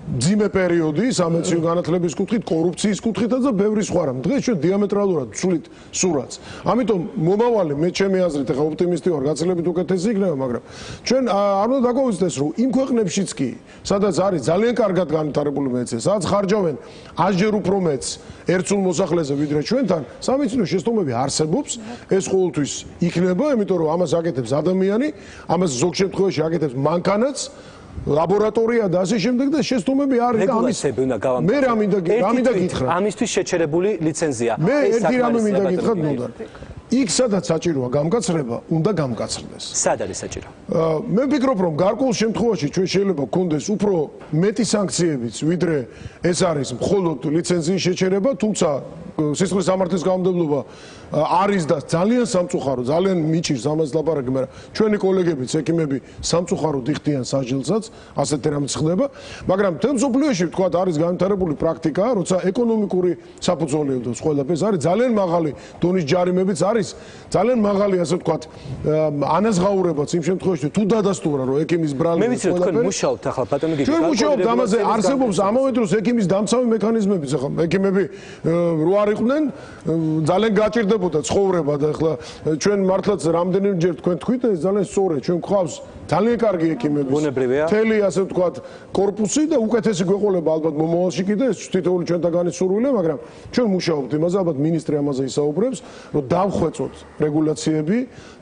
მძიმე პერიოდი სამედიცინო განათლების კუთხით, კორუფციის კუთხითაც და ბევრი სხვა რამ. დღეს ჩვენ დიამეტრალურად ვცვლით სურათს. ამიტომ მომავალი მე ჩემი აზრით ახლა ოპტიმისტი ვარ, გაცილებით უკეთესი იქნება, მაგრამ ჩვენ არ უნდა დაგვაუწყდეს, რომ იმ ქვეყნებშიც კი, სადაც არის ძალიან კარგად განვითარებული მედიცინა, სადაც ხარჯავენ 100-ჯერ უფრო მეტს ერთსულ მოსახლეზე ვიდრე ჩვენთან, სამედიცინო შეცდომები არსებობს, ეს ყოველთვის იქნება, იმიტომ რომ ამას აკეთებს ადამიანი, ამას ზოგ შემთხვევაში აკეთებს მანქანაც, ლაბორატორია და ასე შემდეგ და შეცდომები არის და ამის მე რა მინდა გითხრა ამისთვის შეჩერებული ლიცენზია მე ერთი რამე მინდა გითხრა ნოდარ იქ სადაც საჭიროა გამკაცრება უნდა გამკაცრდეს სად არის საჭირო მე ვფიქრობ რომ გარკვეულ შემთხვევაში ჩვენ შეიძლება გქონდეს უფრო მეტი სანქციებიც ვიდრე ეს არის მხოლოდ ლიცენზიის შეჩერება თუმცა სისხლის სამართლის გამომდებლობა არის და ძალიან სამწუხარო, ძალიან მიჭირს ამას ლაპარაკი, მაგრამ ჩვენი კოლეგებიც, ექიმები სამწუხაროდ იხდიან საჯელსაც, ასეთი რამეც ხდება, მაგრამ თემსოფლიოში ვთქვათ, არის განვითარებული პრაქტიკა, როცა ეკონომიკური საფუძველებდოს ყველაფერს არის ძალიან მაღალი დონის ჯარიმებიც არის, ძალიან მაღალი ასე ვთქვათ, ანაზღაურებაც იმ შემთხვევაში თუ დადასტურა რომ ექიმის ბრალი მე ვიცი რომ თქვენ მუშაობთ ახლა ბატონო გიგი ჩვენ მუშაობთ ამაზე არსებობს ამავე დროს ექიმის დამცავი მექანიზმებიც ახლა ექიმები რო არ იყვნენ ძალიან გაჭირდებოდა ცხოვრება და ახლა ჩვენ მართლაც რამდენიმეჯერ თქვენ თქვით ეს ძალიან სწორია ჩვენ გვყავს ძალიან კარგი ექიმების მთელი ასე ვთქვათ корпуსი და უკეთესი გვეყოლება ალბათ მომავალში კიდე ეს თითოეული ჩვენთაგანი სურვილია, მაგრამ ჩვენ მუშაობთ იმაზე, ალბათ ministri ამაზე ისაუბრებს, რომ დავხვეწოთ რეგულაციები,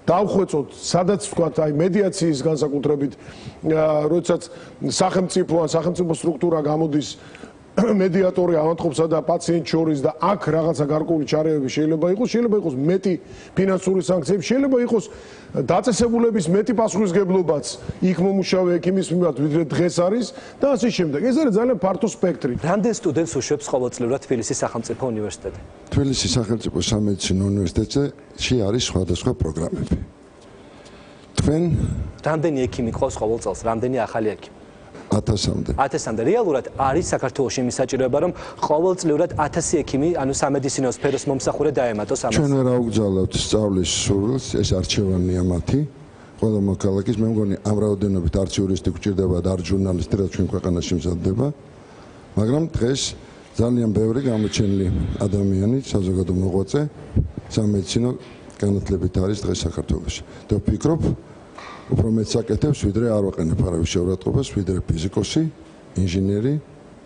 დავხვეწოთ, სადაც ვთქვათ, აი მედიაციის განსაკუთრებით, როდესაც სახელმწიფო სტრუქტურა გამოდის მედიატორი ავადმყოფსა და პაციენტ შორის და აქ რაღაცა გარკვეული ჩარეები შეიძლება იყოს მეტი ფინანსური სანქციები, შეიძლება იყოს დაწესებულების მეტი პასუხისგებლობაც იქ მომუშავე ექიმის მიმართ, ვიდრე დღეს არის და ასე შემდეგ. ეს არის ძალიან ფართო სპექტრი. რამდენ სტუდენტს უშვებს ყოველწლიურად თბილისის სახელმწიფო უნივერსიტეტი? თბილისის სახელმწიფო სამედიცინო უნივერსიტეტში არის სხვადასხვა პროგრამები. თქვენ რამდენი ექიმი ყავს ყოველ წელს? რამდენი ახალი ექიმი? 1000-მდე. 1000-მდე. რეალურად არის საქართველოში იმის საჭიროება, რომ ყოველწლიურად 1000 ექიმი, ანუ სამედიცინო სფეროს მომსახურე დაემატოს ამას. ჩვენ ვერ აუგზავნებთ სწავლის სურვილს, ეს არჩევანია მათი. ყველა მოქალაქის, მე მგონი ამ რაოდენობით არც იურისტი გვჭირდება და არც ჟურნალისტი, რაც ჩვენ ქვეყანაში მზადდება. მაგრამ დღეს ძალიან ბევრი გამოჩენილი ადამიანი, საზოგადო მოღვაწე სამედიცინო განათლებით არის დღეს საქართველოში. და ვფიქრობ, უფრო მეტ საკეთებს, ვიდრე არ ვაყენებ არავის შეურაცხყოფას, ვიდრე ფიზიკოსი, ინჟინერი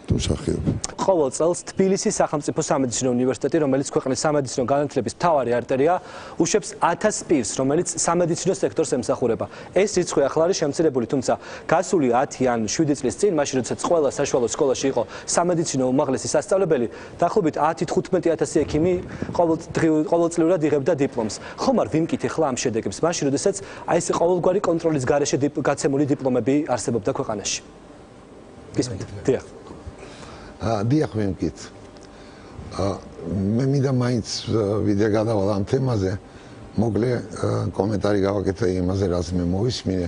თუ მსახიობი. ყოველ წელს თბილისის სახელმწიფო სამედიცინო უნივერსიტეტი, რომელიც ქვეყნის სამედიცინო განათლების მთავარი არტერია, უშვებს 1000 პირს, რომელიც სამედიცინო სექტორს ემსახურება. ეს რიცხვი ახლა არის შემცირებული, თუმცა გასული 10 ან 7 წლის წინ, მაშინ როდესაც ყველა საშუალო სკოლაში იყო სამედიცინო უმაღლესი სასწავლებელი, დაახლოებით 10-15000 ექიმი ყოველწლიურად იღებდა დიპლომს. ხომ არ ვიმკით ახლა ამ შედეგებს, მაშინ როდესაც აი ეს ყოველგვარი კონტროლის გარეშე გაცემული დიპლომები არსებობდა ქვეყანაში. გისმენთ? დიახ. დიახ ვიმკით. მე მინდა მაინც ვიდრე გადავალ ამ თემაზე, მოკლე კომენტარი გავაკეთე იმაზე, რაც მე მოვისმინე.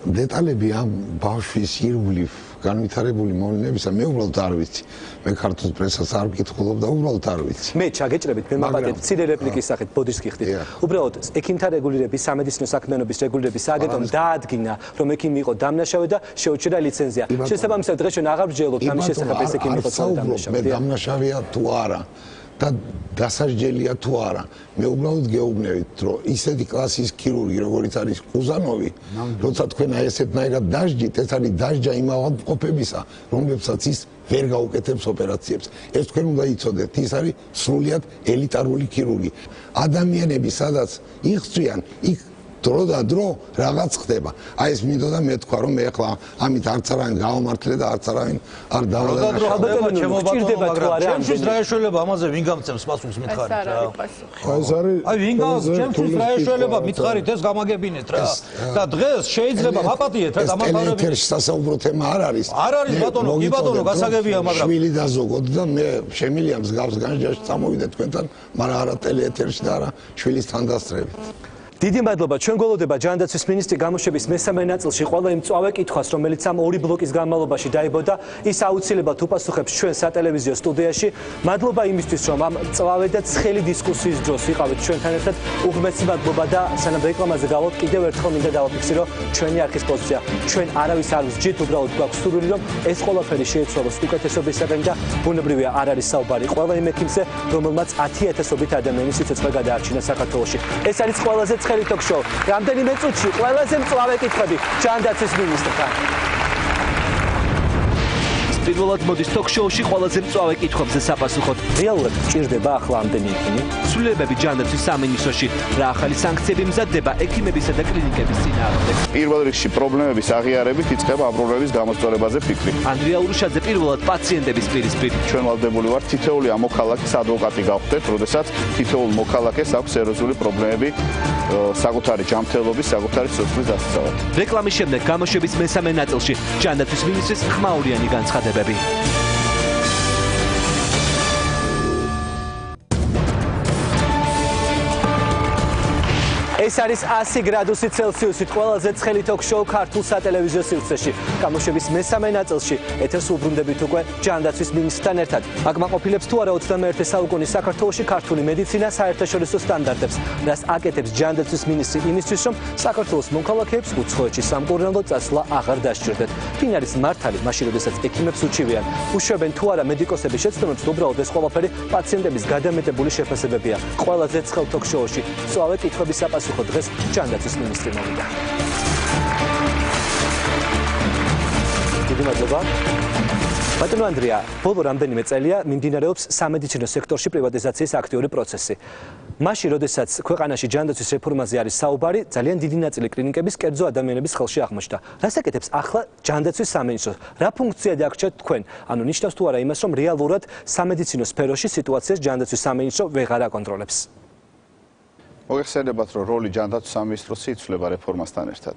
დეტალები ამ ბავშვის ირგვლივ განვითარებული მოვლენებისა მე უბრალოდ არ ვიცი. მე ქართულ პრესას არ ვკითხულობ და უბრალოდ არ ვიცი. მე ჩაგეჭრებით, მე მაპატეთ მცირე რეპლიკის სახით ბოდიშს გიხდით. უბრალოდ ექიმთა რეგულირების, სამედიცინო საქმიანობის რეგულირების აგენტომ დაადგინა, რომ ექიმი იყო დამნაშავე და შეუჩერდა ლიცენზია. შესაბამისად დღეს ჩვენ აღარ ვჯელობთ ამის შესახებ ეს ექიმი იყო დამნაშავე. მე დამნაშავეა თუ არა და დასაჯელია თუ არა. მე უბრალოდ გეუბნებით, რომ ისეთი კლასის ქირურგი, როგორიც არის ყუზანოვი, როცა თქვენ აი ესეთნაირად დაждით, ეს არის დაждა იმ ავადმყოფებისა, რომლებსაც ის ვერ გაუკეთებს ოპერაციებს. ეს თქვენ უნდა იცოდეთ, ის არის სრულიად ელიტარული ქირურგი. ადამიანები სადაც იხსვიან, იქ დრო და დრო რაღაც ხდება. აი ეს მინდოდა მე თქვა, რომ მე ახლა ამით არც არავინ გავამართლე და არც არავინ არ დავადანაშაულე. ჩემთვის რა ეშველება ამაზე ვინ გამცემს პასუხს მითხარით რა. აი ვინ ჩემთვის რა ეშველება მითხარით ეს გამაგებინეთ რა. და დღეს შეიძლება მაპატიეთ რა გამახარებით. ეთერში სასაუბრო თემა არ არის. არ არის ბატონო, კი ბატონო, გასაგებია, მაგრამ შვილი დაზოგოთ და მე შემილია მსგავს განჯაში წამოვიდე თქვენთან, მაგრამ არა ტელეეთერში და არა შვილის თანდასწრებით. დიდი მადლობა. ჩვენ გველოდება ჯანდაცვის მინისტრი გამოშვების მესამე ნაწილში ყველა იმ მწვავე კითხვას, რომელიც ამ 2 ბლოკის განმავლობაში დაიბოდა, ის აუცილებლად უპასუხებს ჩვენ სატელევიზიო სტუდიაში. მადლობა იმისთვის, რომ ამ მწვავე და ცხელი დისკუსიის დროს ვიყავით ჩვენთან ერთად. უღმესი მადლობა და სანამ რეკლამაზე გავალთ, კიდევ ერთხელ მინდა დავაფიქსირო ჩვენი არქის პოზიცია. ჩვენ არავის არ ვსჯით, უბრალოდ გვაქვს სურვილი, რომ ეს ყველაფერი შეეცვალოს უკეთესობისაკენ და ბუნებრივია არ არის საუბარი ყველა იმ ექიმზე, რომელმაც 10000-ობით ადამიანის სიცოცხლე გადაარჩინა საქართველოში. ეს არის ყველაზე ცხელი ток-შოუ. რამდენიმე წუთში ყველაზე მწვავე კითხვები ჯანდაცვის მინისტრთან. პირველად მოდის ток-შოუში ყველაზე მწვავე კითხვებზე საპასუხოდ. რეალურად ჭირდება ახლა ამდენი ექიმი? ცვლილებები ჯანდაცვის სამინისტროში. რა ახალი სანქციები მზადდება ექიმებისა და კლინიკების წინააღმდეგ? პირველ რიგში პრობლემების აღიარებით იწყება ამ პრობლემების გამოსწორებაზე ფიქრი. ანდრია ურუშაძე პირველად პაციენტების პირისპირ. ჩვენ ვალდებული ვართ თითოეული ამ მოქალაქის ადვოკატი გავხდეთ, როდესაც თითოეულ მოქალაქეს აქვს სერიოზული პრობლემები საკუთარი ჯანმრთელობის, საკუთარი სიცოცხლის დასაცავად. რეკლამის შემდეგ გამოშვების მესამე ნაწილში ჯანდაცვის მინისტრის ხმაურიანი განცხადებები. ეს არის 100 გრადუსი ცელსიუსით ყველაზე ცხელი ток-შოუ ქართულ სატელევიზიო სივრცეში. გამოშვების მესამე ნაწილში ეთერს უბრუნდებით უკვე ჯანდაცვის მინისტრთან ერთად. აქ მაყოფილებს თუ არა 21 საუკუნის საქართველოში ქართული მედიცინა საერთაშორისო სტანდარტებს, რას აკეთებს ჯანდაცვის მინისტრი იმისთვის, რომ საქართველოს მოქალაქეებს უცხოეთში სამკურნალო წასვლა აღარ დასჭირდეთ. ვინ არის მართალი, მაშინ როდესაც ექიმებს უჩივიან, უშვებენ თუ არა მედიკოსების შეცდომებს, უბრალოდ ეს ყველაფერი პაციენტების გადამეტებული შეფასებებია. ყველაზე ცხელ ток-შოუში მწვავე კითხვების საპასუხო უპასუხო დღეს ჯანდაცვის მინისტრი მოვიდა. დიდი მადლობა. ბატონო ანდრია, ბოლო რამდენიმე წელია მიმდინარეობს სამედიცინო სექტორში პრივატიზაციის აქტიური პროცესი. მაშინ, როდესაც ქვეყანაში ჯანდაცვის რეფორმაზე არის საუბარი, ძალიან დიდი ნაწილი კლინიკების კერძო ადამიანების ხელში აღმოჩნდა. რას აკეთებს ახლა ჯანდაცვის სამინისტრო? რა ფუნქცია დაგჭირთ თქვენ? ანუ ნიშნავს თუ არა იმას, რომ რეალურად სამედიცინო სფეროში სიტუაციას ჯანდაცვის სამინისტრო ვეღარ აკონტროლებს? მოგეხსენებათ, რომ როლი ჯანდაცვის სამინისტროს იცვლება რეფორმასთან ერთად.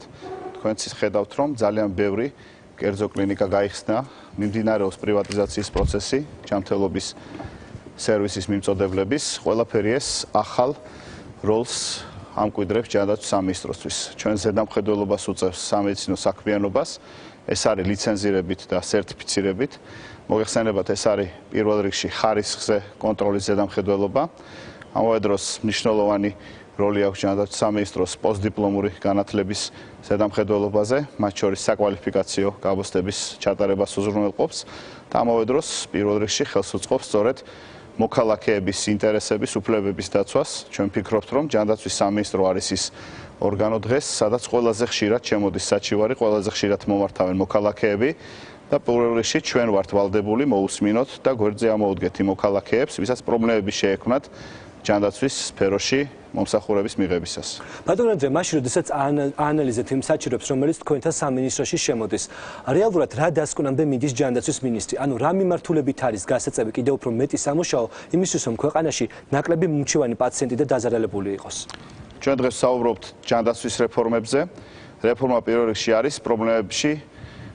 თქვენც ხედავთ, რომ ძალიან ბევრი კერძო კლინიკა გაიხსნა, მიმდინარეობს პრივატიზაციის პროცესი, ჯანმრთელობის სერვისის მიმწოდებლების, ყველაფერი ეს ახალ როლს ამკვიდრებს ჯანდაცვის სამინისტროსთვის. ჩვენ ზედამხედველობას უწევს სამედიცინო საქმიანობას, ეს არის ლიცენზირებით და სერტიფიცირებით. მოგეხსენებათ, ეს არის პირველ რიგში ხარისხზე კონტროლის ზედამხედველობა. ამავე დროს მნიშვნელოვანი როლი აქვს ჯანდაცვის სამინისტროს პოსტდიპლომური განათლების ზედამხედველობაზე, მათ შორის საკვალიფიკაციო გამოცდების ჩატარებას უზრუნველყოფს და ამავე დროს პირველ რიგში ხელს უწყობს სწორედ მოქალაქეების ინტერესების უფლებების დაცვას. ჩვენ ვფიქრობთ, რომ ჯანდაცვის სამინისტრო არის ის ორგანო დღეს, სადაც ყველაზე ხშირად შემოდის საჩივარი, ყველაზე ხშირად მომართავენ მოქალაქეები და პირველ რიგში ჩვენ ვართ ვალდებული მოусმინოთ და გვერდზე ამოუდგეთ იმ მოქალაქეებს, ვისაც პრობლემები შეექმნათ ჯანდაცვის სფეროში მომსახურების მიღებისას. ბატონო ანდრია, მაშინ როდესაც აანალიზებთ იმ საჭიროებს, რომელიც თქვენთან სამინისტროში შემოდის, რეალურად რა დასკვნამდე მიდის ჯანდაცვის მინისტრი? ანუ რა მიმართულებით არის გასაწევი კიდევ უფრო მეტი სამუშაო იმისთვის, რომ ქვეყანაში ნაკლები მუნჩივანი პაციენტი და დაზარალებული იყოს? ჩვენ დღეს ვსაუბრობთ ჯანდაცვის რეფორმებზე. რეფორმა პირველ რიგში არის პრობლემებში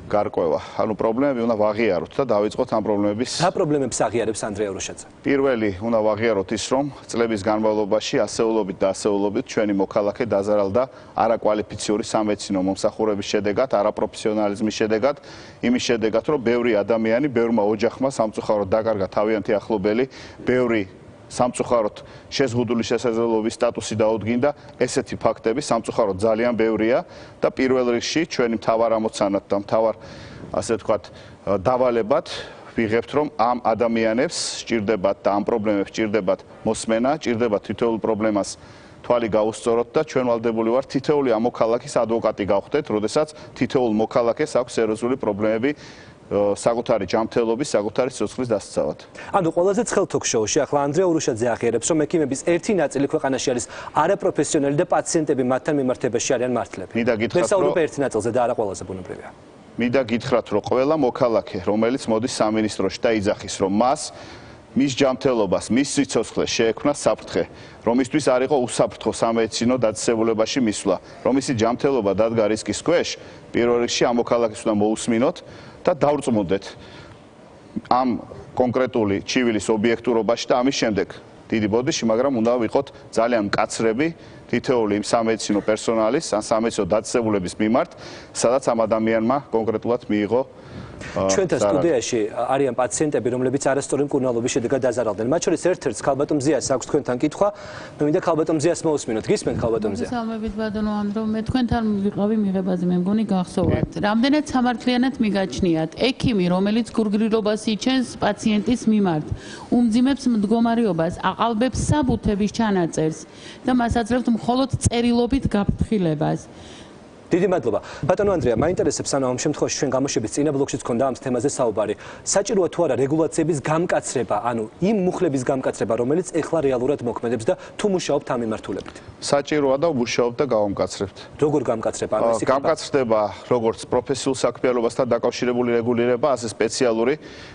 გარკვევა. ანუ პრობლემები უნდა ვაღიაროთ და დავიწყოთ ამ პრობლემების. რა პრობლემებს აღიარებს ანდრია ურუშაძე? პირველი უნდა ვაღიაროთ ის, რომ წლების განმავლობაში ასეულობით და ასეულობით ჩვენი მოქალაქე დაზარალდა არაკვალიფიციური სამედიცინო მომსახურების შედეგად, არაპროფესიონალიზმის შედეგად, იმის შედეგად, რომ ბევრი ადამიანი, ბევრმა ოჯახმა სამწუხაროდ დაკარგა თავიანთი ახლობელი, ბევრი სამწუხაროდ შეზღუდული შესაძლებლობის სტატუსი დაუდგინდა. ესეთი ფაქტები სამწუხაროდ ძალიან ბევრია და პირველ რიგში ჩვენი მთავარ ამოცანად და მთავარ ასე ვთქვათ დავალებად ვიღებთ, რომ ამ ადამიანებს სჭირდებათ და ამ პრობლემებს სჭირდებათ მოსმენა, სჭირდებათ თითოეულ პრობლემას თვალი გაუსწოროთ და ჩვენ ვალდებული ვართ თითოეული ამ მოქალაქის ადვოკატი გავხდეთ, როდესაც თითოეულ მოქალაქეს აქვს სერიოზული პრობლემები საკუთარი ჯანმრთელობის, საკუთარი სიცოცხლის დასაცავად. ანუ ყველაზე ცხელ თოქ-შოუში ახლა ანდრია ურუშაძე აღიარებს, რომ ექიმების ერთი ნაწილი ქვეყანაში არის არაპროფესიონალი და პაციენტები მათთან მიმართებაში არიან მართლები. მინდა გითხრათ, რომ ერთი ნაწილზე და არა ყველაზე ბუნებრივია. მინდა გითხრათ, რომ ყველა მოქალაქე, რომელიც მოდის სამინისტროში და იძახის, რომ მის ჯანმრთელობას, მის სიცოცხლეს შეექმნა საფრთხე, რომ მისთვის არ იყო უსაფრთხო სამედიცინო დაწესებულებაში მისვლა, რომ მისი ჯანმრთელობა დადგა რისკის ქვეშ, პირველ რიგში ამ მოქალაქეს უნდა მოусმინოთ და დავრწმუნდეთ ამ კონკრეტული ჩივილის ობიექტურობაში და ამის შემდეგ დიდი ბოდიში, მაგრამ უნდა ვიყოთ ძალიან მკაცრები თითოეული იმ სამედიცინო პერსონალის, ან სამედიცინო დაწესებულების მიმართ, სადაც ამ ადამიანმა კონკრეტულად მიიღო ჩვენთან სტუდიაში არიან პაციენტები, რომლებიც არასწორი მკურნალობის შედეგად დაზარალდნენ. მათ შორის ერთ-ერთს ქალბატონ მზიას აქვს თქვენთან კითხვა. მე მინდა ქალბატონ მზიას მოусმინოთ. გისმენთ ქალბატონ მზია? მოგესალმებით ბატონო ანდრო, მე თქვენთან ვიყავი მიღებაზე, მე მგონი გახსოვთ. რამდენად სამართლიანად მიგაჩნიათ ექიმი, რომელიც გურგრილობას იჩენს პაციენტის მიმართ, უმძიმებს მდგომარეობას, აყალბებს საბუთების ჩანაწერს და მას აძლევთ მხოლოდ წერილობით გაფრთხილებას. დიდი მადლობა. ბატონო ანდრია, მაინტერესებს ანუ ამ შემთხვევაში ჩვენ გამოშვების წინა ბლოკშიც ქონდა ამ თემაზე საუბარი. საჭიროა თუ არა რეგულაციების გამკაცრება, ანუ იმ მუხლების გამკაცრება, რომელიც ეხლა რეალურად მოქმედებს და თუ მუშაობთ ამ მიმართულებით? საჭიროა და მუშაობთ და გავამკაცრებთ. როგორ გამკაცრება? გამკაცრდება როგორც პროფესიულ საქმიანობასთან დაკავშირებული რეგულირება, ასე სპეციალური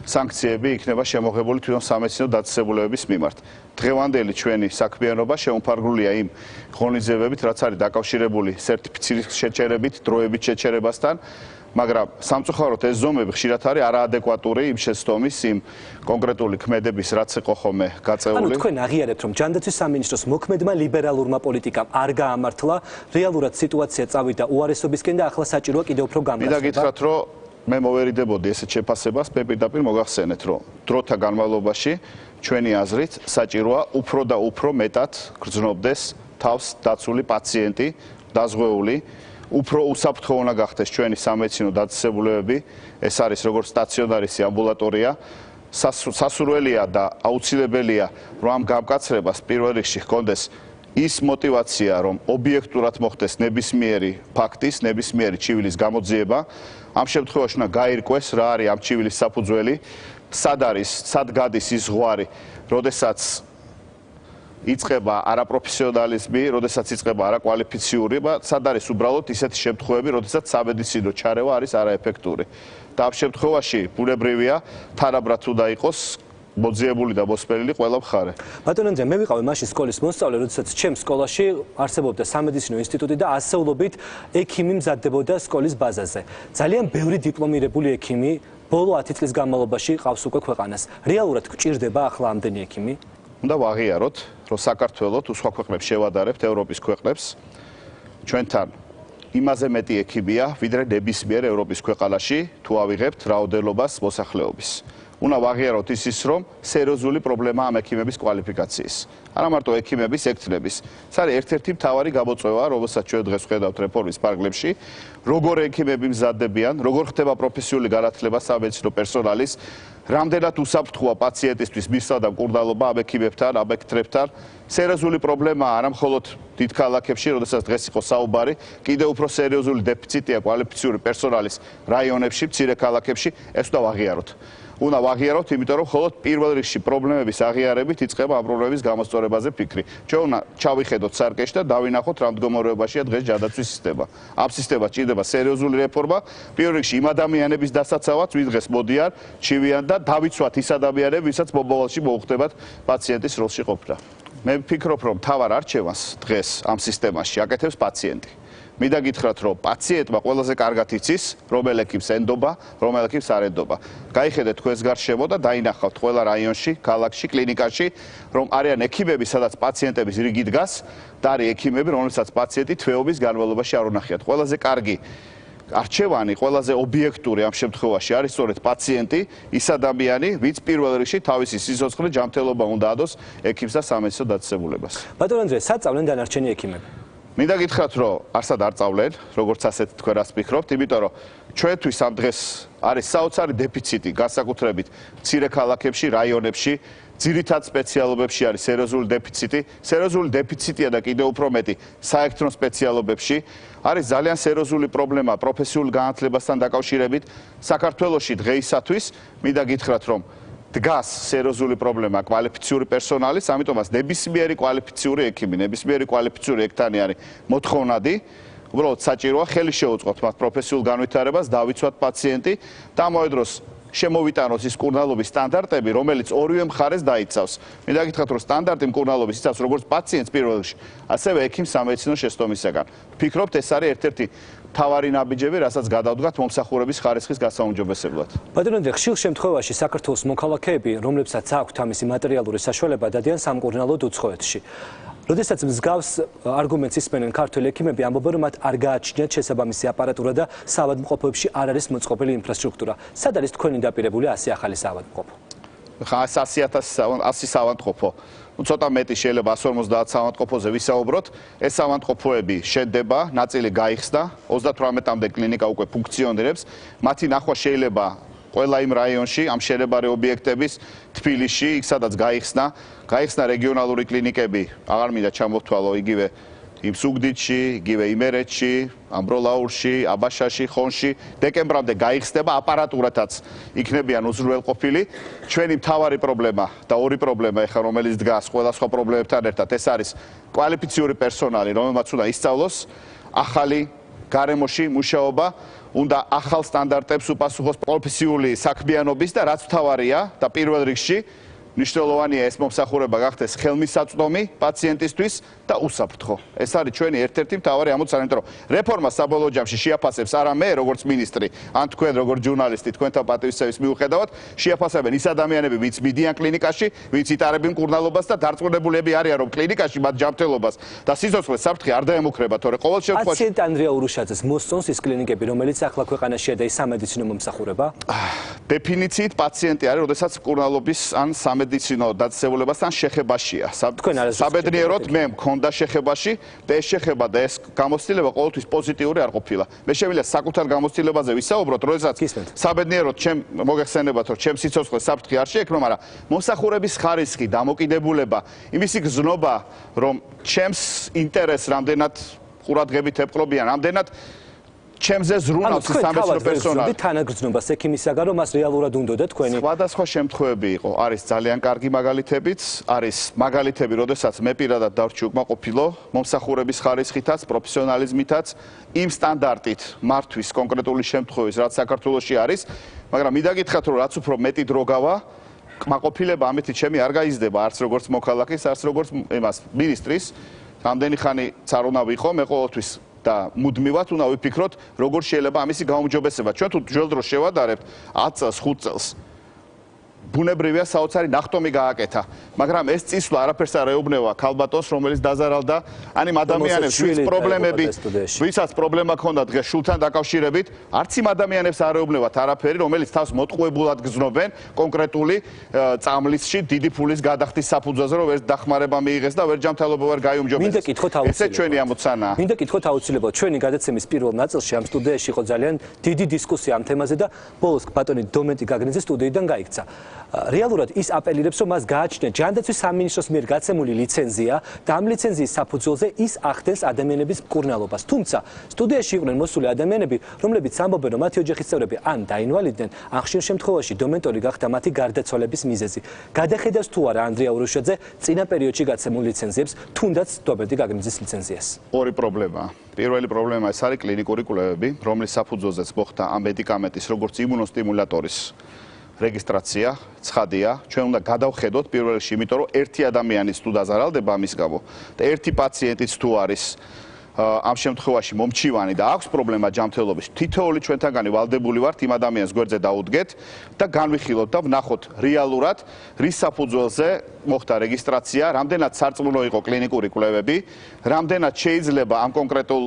სანქციები იქნება შემოღებული თვითონ სამედიცინო დაწესებულებების მიმართ. დღევანდელი ჩვენი საქმიანობა შეუმფარგლულია იმ ღონისძიებებით, რაც არის დაკავშირებული სერტიფიცირების შეჩერებით, დროებით შეჩერებასთან, მაგრამ სამწუხაროდ ეს ზომები ხშირად არის არაადეკვატური იმ შეცდომის, იმ კონკრეტული ქმედების, რაც იყო ხოლმე გაწეული. ანუ თქვენ აღიარებთ, რომ ჯანდაცვის სამინისტროს მოქმედმა ლიბერალურმა პოლიტიკამ არ გაამართლა, რეალურად სიტუაცია წავიდა უარესობისკენ და ახლა საჭიროა კიდევ უფრო გამკაცრება. მინდა გითხრათ, რომ მე მოვერიდებოდი ესეთ შეფასებას, მე პირდაპირ მოგახსენეთ, რომ დროთა განმავლობაში ჩვენი აზრით საჭიროა უფრო და უფრო მეტად გრძნობდეს თავს დაცული პაციენტი, დაზღვეული, უფრო უსაფრთხო უნდა გახდეს ჩვენი სამედიცინო დაწესებულებები, ეს არის როგორც სტაციონარისი ამბულატორია, სასურველია და აუცილებელია, რომ ამ გამკაცრებას პირველ რიგში ჰქონდეს ის мотиваცია, რომ ობიექტურად მოხდეს ნებისმიერი ფაქტის, ნებისმიერი ჩივილის გამოძიება, ამ შემთხვევაში უნდა გაირკვეს რა არის ამ ჩივილის საფუძველი, სად გადის ის ზღვარი, როდესაც იწყება არაპროფესიონალიზმი, როდესაც იწყება არაკვალიფიციურობა, სად არის უბრალოდ ისეთი შემთხვევები, როდესაც სამედიცინო ჩარევა არის არაეფექტური. და ამ შემთხვევაში ბუნებრივია, თანაბრად უნდა იყოს მოძიებული და მოსპელილი ყველა მხარე. ბატონო ანდრია, მე ვიყავი მაშინ სკოლის მოსწავლე, როდესაც ჩემს სკოლაში არსებობდა სამედიცინო ინსტიტუტი და ასეულობით ექიმი მზადდებოდა სკოლის ბაზაზე. ძალიან ბევრი დიპლომირებული ექიმი ბოლო 10 წლის განმავლობაში ყავს უკვე ქვეყანას. რეალურად გვჭირდება ახლა ამდენი ექიმი? უნდა ვაღიაროთ, რომ საქართველოს თუ სხვა ქვეყნებს შევადარებთ ევროპის ქვეყნებს, ჩვენთან იმაზე მეტი ექიმია, ვიდრე ნებისმიერ ევროპის ქვეყანაში, თუ ავიღებთ რაოდენობას მოსახლეობის. უნდა ვაღიაროთ ის რომ სერიოზული პრობლემაა ამ ექიმების კვალიფიკაციის. არა მარტო ექიმების, ექთნების. ეს არის ერთ-ერთი მთავარი გამოწვევა, რომელსაც ჩვენ დღეს ვხედავთ რეფორმის ფარგლებში, როგორ ექიმები მზადდებიან, როგორ ხდება პროფესიული განათლება სამედიცინო პერსონალის, რამდენად უსაფრთხოა პაციენტისთვის მისვლა და მკურნალობა ამ ექიმებთან, ამ ექთნებთან. სერიოზული პრობლემაა არა მხოლოდ დიდ ქალაქებში, როდესაც დღეს იყო საუბარი, კიდევ უფრო სერიოზული დეფიციტია კვალიფიციური პერსონალის რაიონებში, მცირე ქალაქებში, ეს უნდა ვაღიაროთ. უნდა ვაღიაროთ, იმიტომ რომ მხოლოდ პირველ რიგში პრობლემების აღიარებით იწყება ამ პრობლემების გამოსწორებაზე ფიქრი. ჩვენ უნდა ჩავიხედოთ სარკეში და დავინახოთ რა მდგომარეობაშია დღეს ჯანდაცვის სისტემა. ამ სისტემას ჭირდება სერიოზული რეფორმა, პირველ რიგში იმ ადამიანების დასაცავად, ვინც დღეს მოდიან, ჩივიან და დავიცვათ ის ადამიანები, ვისაც მომავალში მოუხდებათ პაციენტის როლში ყოფნა. მე ვფიქრობ, რომ მთავარ არჩევანს დღეს ამ სისტემაში აკეთებს პაციენტი. მინდა გითხრათ, რომ პაციენტმა ყველაზე კარგად იცის, რომელ ექიმს ენდობა, რომელ ექიმს არ ენდობა. გაიხედეთ თქვენს გარშემო და დაინახავთ ყველა რაიონში, ქალაქში, კლინიკაში, რომ არიან ექიმები, სადაც პაციენტების რიგი დგას და არის ექიმები, რომელსაც პაციენტი თვეობის განმავლობაში არ უნახიათ. ყველაზე კარგი არჩევანი, ყველაზე ობიექტური ამ შემთხვევაში არის სწორედ პაციენტი, ის ადამიანი, ვინც პირველ რიგში თავისი სიცოცხლე ჯანმრთელობა უნდა ადოს ექიმს და სამედიცინო დაწესებულებას. ბატონო ანდრია, სად წავlen დანარჩენი ექიმები? მინდა გითხრათ, რომ არსად არ წავლენ, როგორც ასეთ თქვენ რას ფიქრობთ, იმიტომ რომ ჩვენთვის ამ დღეს არის საოცარი დეფიციტი, განსაკუთრებით მცირე ქალაქებში, რაიონებში, ძირითად სპეციალობებში არის სერიოზული დეფიციტი, სერიოზული დეფიციტია და კიდევ უფრო მეტი საელექტრო სპეციალობებში. არის ძალიან სერიოზული პრობლემა პროფესიულ განათლებასთან დაკავშირებით. საქართველოში დღეისათვის მინდა გითხრათ, რომ დგას სერიოზული პრობლემა კვალიფიციური პერსონალის, ამიტომაც ნებისმიერი კვალიფიციური ექიმი, ნებისმიერი კვალიფიციური ექთანი არის მოთხოვნადი. უბრალოდ საჭიროა ხელი შეუწყოთ მათ პროფესიულ განვითარებას, დავიცვათ პაციენტი და ამავე დროს შემოვიტანოს ის მკურნალობის სტანდარტები, რომელიც ორივე მხარეს დაიცავს. მინდა გითხრათ, რომ სტანდარტი მკურნალობის იცავს როგორც პაციენტს პირველ რიგში, ასევე ექიმს სამედიცინო შეცდომისაგან. ვფიქრობთ, ეს არის ერთ-ერთი თავარი ნაბიჯები, რასაც გადავდგათ მომსახურების ხარისხის გასაუმჯობესებლად. ბატონო ანდრია, ხშირ შემთხვევაში საქართველოს მოქალაქეები, რომლებსაც აქვთ ამისი მატერიალური საშუალება, დადიან სამკურნალოდ უცხოეთში. როდესაც მსგავს არგუმენტს ისმენენ ქართველი ექიმები, ამბობენ, რომ მათ არ გააჩნიათ შესაბამისი აპარატურა და საავადმყოფოებში არ არის მოწყობილი ინფრასტრუქტურა. სად არის თქვენი დაპირებული ასე ახალი საავადმყოფო? ხა 100.000 საავადმყოფო. ცოტა მეტი შეიძლება 150 საავადმყოფოზე ვისაუბროთ. ეს საავადმყოფოები შენდება, ნაწილი გაიხსნა, 38-მდე კლინიკა უკვე ფუნქციონირებს. მათი ნახვა შეიძლება ყველა იმ რაიონში, ამ შენებარე ობიექტების თბილისში, იქ სადაც გაიხსნა რეგიონალური კლინიკები, აღარ მინდა ჩამოვთვალო იგივე იმ სუგდიდში, იგივე იმერეთში, ამბროლაურში, აბაშაში, ხონში, დეკემბრამდე გაიხსნება აპარატურათაც იქნებიან უზრუნველყოფილი. ჩვენი მთავარი პრობლემა და ორი პრობლემა ეხლა რომელიც დგას ყველა სხვა პრობლემებთან ერთად, ეს არის კვალიფიციური პერსონალი, რომელმაც უნდა ისწავლოს ახალი გარემოში მუშაობა, უნდა ახალ სტანდარტებს უპასუხოს პროფესიული საქმიანობის და რაც მთავარია და პირველ რიგში მნიშვნელოვანია ეს მომსახურება გახდეს ხელმისაწვდომი პაციენტისთვის და უსაფრთხო. ეს არის ჩვენი ერთ-ერთი მთავარი ამოცანა, იმიტომ რომ რეფორმა საბოლოო ჯამში შეაფასებს არა მე როგორც მინისტრი, ან თქვენ როგორც ჟურნალისტი, თქვენთან პატივისცემის მიუხედავად, შეაფასებენ ის ადამიანები, ვინც მიდიან კლინიკაში, ვინც იტარებენ მკურნალობას და დარწმუნებულები არიან, რომ კლინიკაში მათ ჯანმრთელობას და სიცოცხლეს საფრთხე არ დაემუქრება, თორე ყოველ შემთხვევაში პაციენტ ანდრია ურუშაძეს მოსწონს ის კლინიკები, რომელიც ახლა ქვეყანაშია და ის სამედიცინო მომსახურება? დეფინიციით პაციენტი არის, როდესაც მკურნალობის ან სამედიცინო დაწესებულებასთან შეხებაშია. საბედნიეროდ მე მქონდა შეხებაში და ეს შეხება და ეს გამოცდილება ყოველთვის პოზიტიური არ ყოფილა. მე შემიძლია საკუთარ გამოცდილებაზე ვისაუბროთ, როდესაც საბედნიეროდ ჩემ მოგეხსენებათ, რომ ჩემ სიცოცხლე საფრთხე არ შეექმნა, მაგრამ მომსახურების ხარისხი, დამოკიდებულება, იმისი გზნობა, რომ ჩემს ინტერესს რამდენად ყურადღებით ეპყრობიან, რამდენად ჩემზე ზრუნავს სამეცნიერო პერსონალი. თანაგრძნობას ექიმისაგან, რომ მას რეალურად უნდოდა თქვენი. სხვადასხვა შემთხვევები იყო. არის ძალიან კარგი მაგალითებიც, არის მაგალითები, როდესაც მე პირადად დავრჩი უკმაყოფილო მომსახურების ხარისხითაც, პროფესიონალიზმითაც, იმ სტანდარტით მართვის კონკრეტული შემთხვევის, რაც საქართველოში არის, მაგრამ მინდა გითხრათ, რომ რაც უფრო მეტი დრო გავა, კმაყოფილება ამით ჩემი არ გაიზრდება, არც როგორც მოქალაქის, არც როგორც იმას მინისტრის. რამდენი ხანი წარ უნდა ვიყო, მე ყოველთვის და მუდმივად უნდა ვიფიქროთ, როგორ შეიძლება ამისი გაუმჯობესება. ჩვენ თუ ძველ დროს შევადარებთ 10 წელს, 5 წელს. ბუნებრივია საოცარი ნახტომი გააკეთა, მაგრამ ეს წისვლა არაფერს არ ეუბნება ქალბატონს, რომელიც დაზარალდა, ან იმ ადამიანებს, ვის პრობლემები, ვისაც პრობლემა ჰქონდა დღეს შულთან დაკავშირებით, არც იმ ადამიანებს არ ეუბნებათ არაფერი, რომელიც თავს მოტყუებულად გზნობენ კონკრეტული წამლისში დიდი ფულის გადახდის საფუძველზე, რომ ვერ დახმარება მიიღეს და ვერ ჯანმრთელობა ვერ გაიუმჯობესდეს. ესე ჩვენი ამოცანაა. მინდა კითხოთ აუცილებლად ჩვენი გადაცემის პირველ ნაწილში ამ სტუდიაში იყო ძალიან დიდი დისკუსია ამ თემაზე და ბოლოს ბატონი დომენტი გაგნიძე სტუდიიდან გაიქცა. რეალურად ის აპელირებს, რომ მას გააჩნია ჯანდაცვის სამინისტროს მიერ გაცემული ლიცენზია და ამ ლიცენზიის საფუძველზე ის ახდენს ადამიანების მკურნალობას. თუმცა სტუდიაში იყვნენ მოსული ადამიანები, რომლებიც ამბობენ, რომ მათი ოჯახის წევრები ან დაინვალიდნენ, ან ხშირ შემთხვევაში დომენტორი გახდა მათი გარდაცვალების მიზეზი. გადახედავს თუ არა ანდრია ურუშაძე წინა პერიოდში გაცემულ ლიცენზიებს, თუნდაც დომენტი გაგნიძის ლიცენზიას? ორი პრობლემაა. პირველი პრობლემა ეს არის კლინიკური კვლევები, რომლის საფუძველზეც მოხდა ამ მედიკამენტის როგორც იმუნოსტიმულატორის რეგისტრაცია, ცხადია, ჩვენ უნდა გადავხედოთ პირველ რიგში, იმიტომ რომ ერთი ადამიანის თუ დაზარალდება ამის გამო და ერთი პაციენტიც თუ არის ამ შემთხვევაში მომჩივანი და აქვს პრობლემა ჯანმრთელობის, თითოეული ჩვენთანგანი ვალდებული ვართ იმ ადამიანს გვერდზე დაუდგეთ და განვიხილოთ და ვნახოთ რეალურად რის საფუძველზე მოხდა რეგისტრაცია, რამდენად სარწმუნო იყო კლინიკური კვლევები, რამდენად შეიძლება ამ კონკრეტულ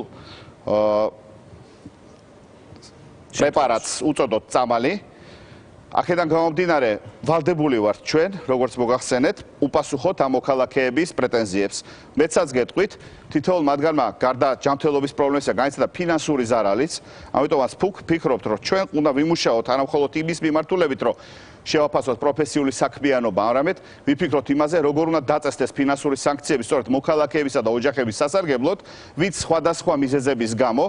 პრეპარატს უწოდოთ წამალი. აქედან გამომდინარე, ვალდებული ვართ ჩვენ, როგორც მოგახსენეთ, უპასუხოთ ამ მოქალაქეების პრეტენზიებს. მეცაც გეტყვით, თითოეულ მათგანმა გარდა ჯანმრთელობის პრობლემისა განიცადა ფინანსური ზარალიც, ამიტომაც ვფიქრობთ, რომ ჩვენ უნდა ვიმუშაოთ არა მხოლოდ იმის მიმართულებით, რომ შევაფასოთ პროფესიული საქმიანობა, არამედ ვიფიქროთ იმაზე, როგორ უნდა დაწესდეს ფინანსური სანქციები სწორედ მოქალაქეებისა და ოჯახების სასარგებლოდ, ვინც სხვადასხვა მიზეზების გამო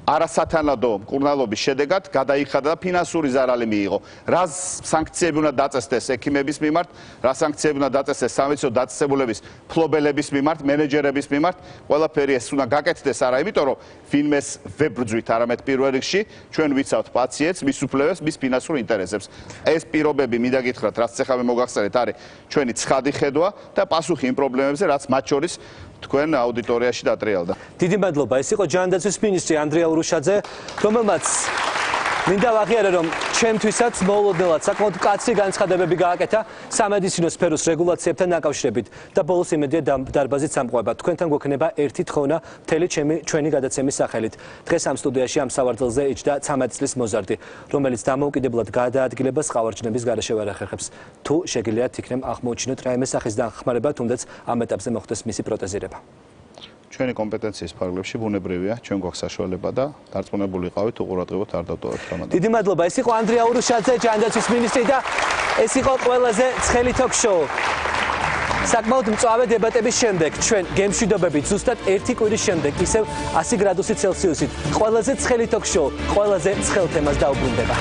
არასათანადო მკურნალობის შედეგად გადაიხადა და ფინანსური ზარალი მიიღო. რა სანქციები უნდა დაწესდეს ექიმების მიმართ, რა სანქციები უნდა დაწესდეს სამედიცინო დაწესებულების მფლობელების მიმართ, მენეჯერების მიმართ, ყველაფერი ეს უნდა გაკეთდეს არა იმიტომ, რომ ვინმეს ვებრძვით, არამედ პირველ რიგში ჩვენ ვიცავთ პაციენტს, მის უფლებებს, მის ფინანსურ ინტერესებს. ეს პირობები მინდა გითხრათ, რაც ახლა მე მოგახსენეთ, არის ჩვენი ცხადი ხედვა და პასუხი იმ პრობლემებზე, რაც მათ შორის თქვენ აუდიტორიაში დატრიალდა. დიდი მადლობა. ეს იყო ჯანდაცვის მინისტრი ანდრია ურუშაძე, რომელმაც მინდა ვაღიარე, რომ ჩემთვისაც მოულოდნელად საკმაოდ მკაცრი განცხადებები გააკეთა სამედიცინო სფეროს რეგულაციებთან დაკავშირებით და ბოლოს იმედია დარბაზით სამყובה. თქვენთან გვექნება ერთი თხოვნა მთელი ჩვენი გადაცემის სახელით. დღეს ამ სტუდიაში ამ სავარძელზე იჯდა 13 წლის მოზარდი, რომელიც დამოუკიდებლად გადაადგილებას ყავარჯნების გარეშე ვერ ახერხებს. თუ შეგიძლიათ იქნებ აღმოუჩინოთ რაიმე სახის დახმარება, თუნდაც ამ ეტაპზე მოხდეს მისი პროტეზირება. ჩვენი კომპეტენციის ფარგლებში ბუნებრივია, ჩვენ გვაქვს საშუალება და დარწმუნებული ვიყავით, უყურადღებოთ არ დავტოვებთ ამათ. დიდი მადლობა. ეს იყო ანდრია ურუშაძე, ჯანდაცვის მინისტრი და ეს იყო ყველაზე ცხელი ток-შოუ. საკმაოდ მწვავე დებატების შემდეგ ჩვენ გემშვიდობებით ზუსტად 1 კვირის შემდეგ ისევ 100 გრადუსი ცელსიუსით ყველაზე ცხელი ток-შოუ, ყველაზე ცხელ თემას დაუბრუნდება.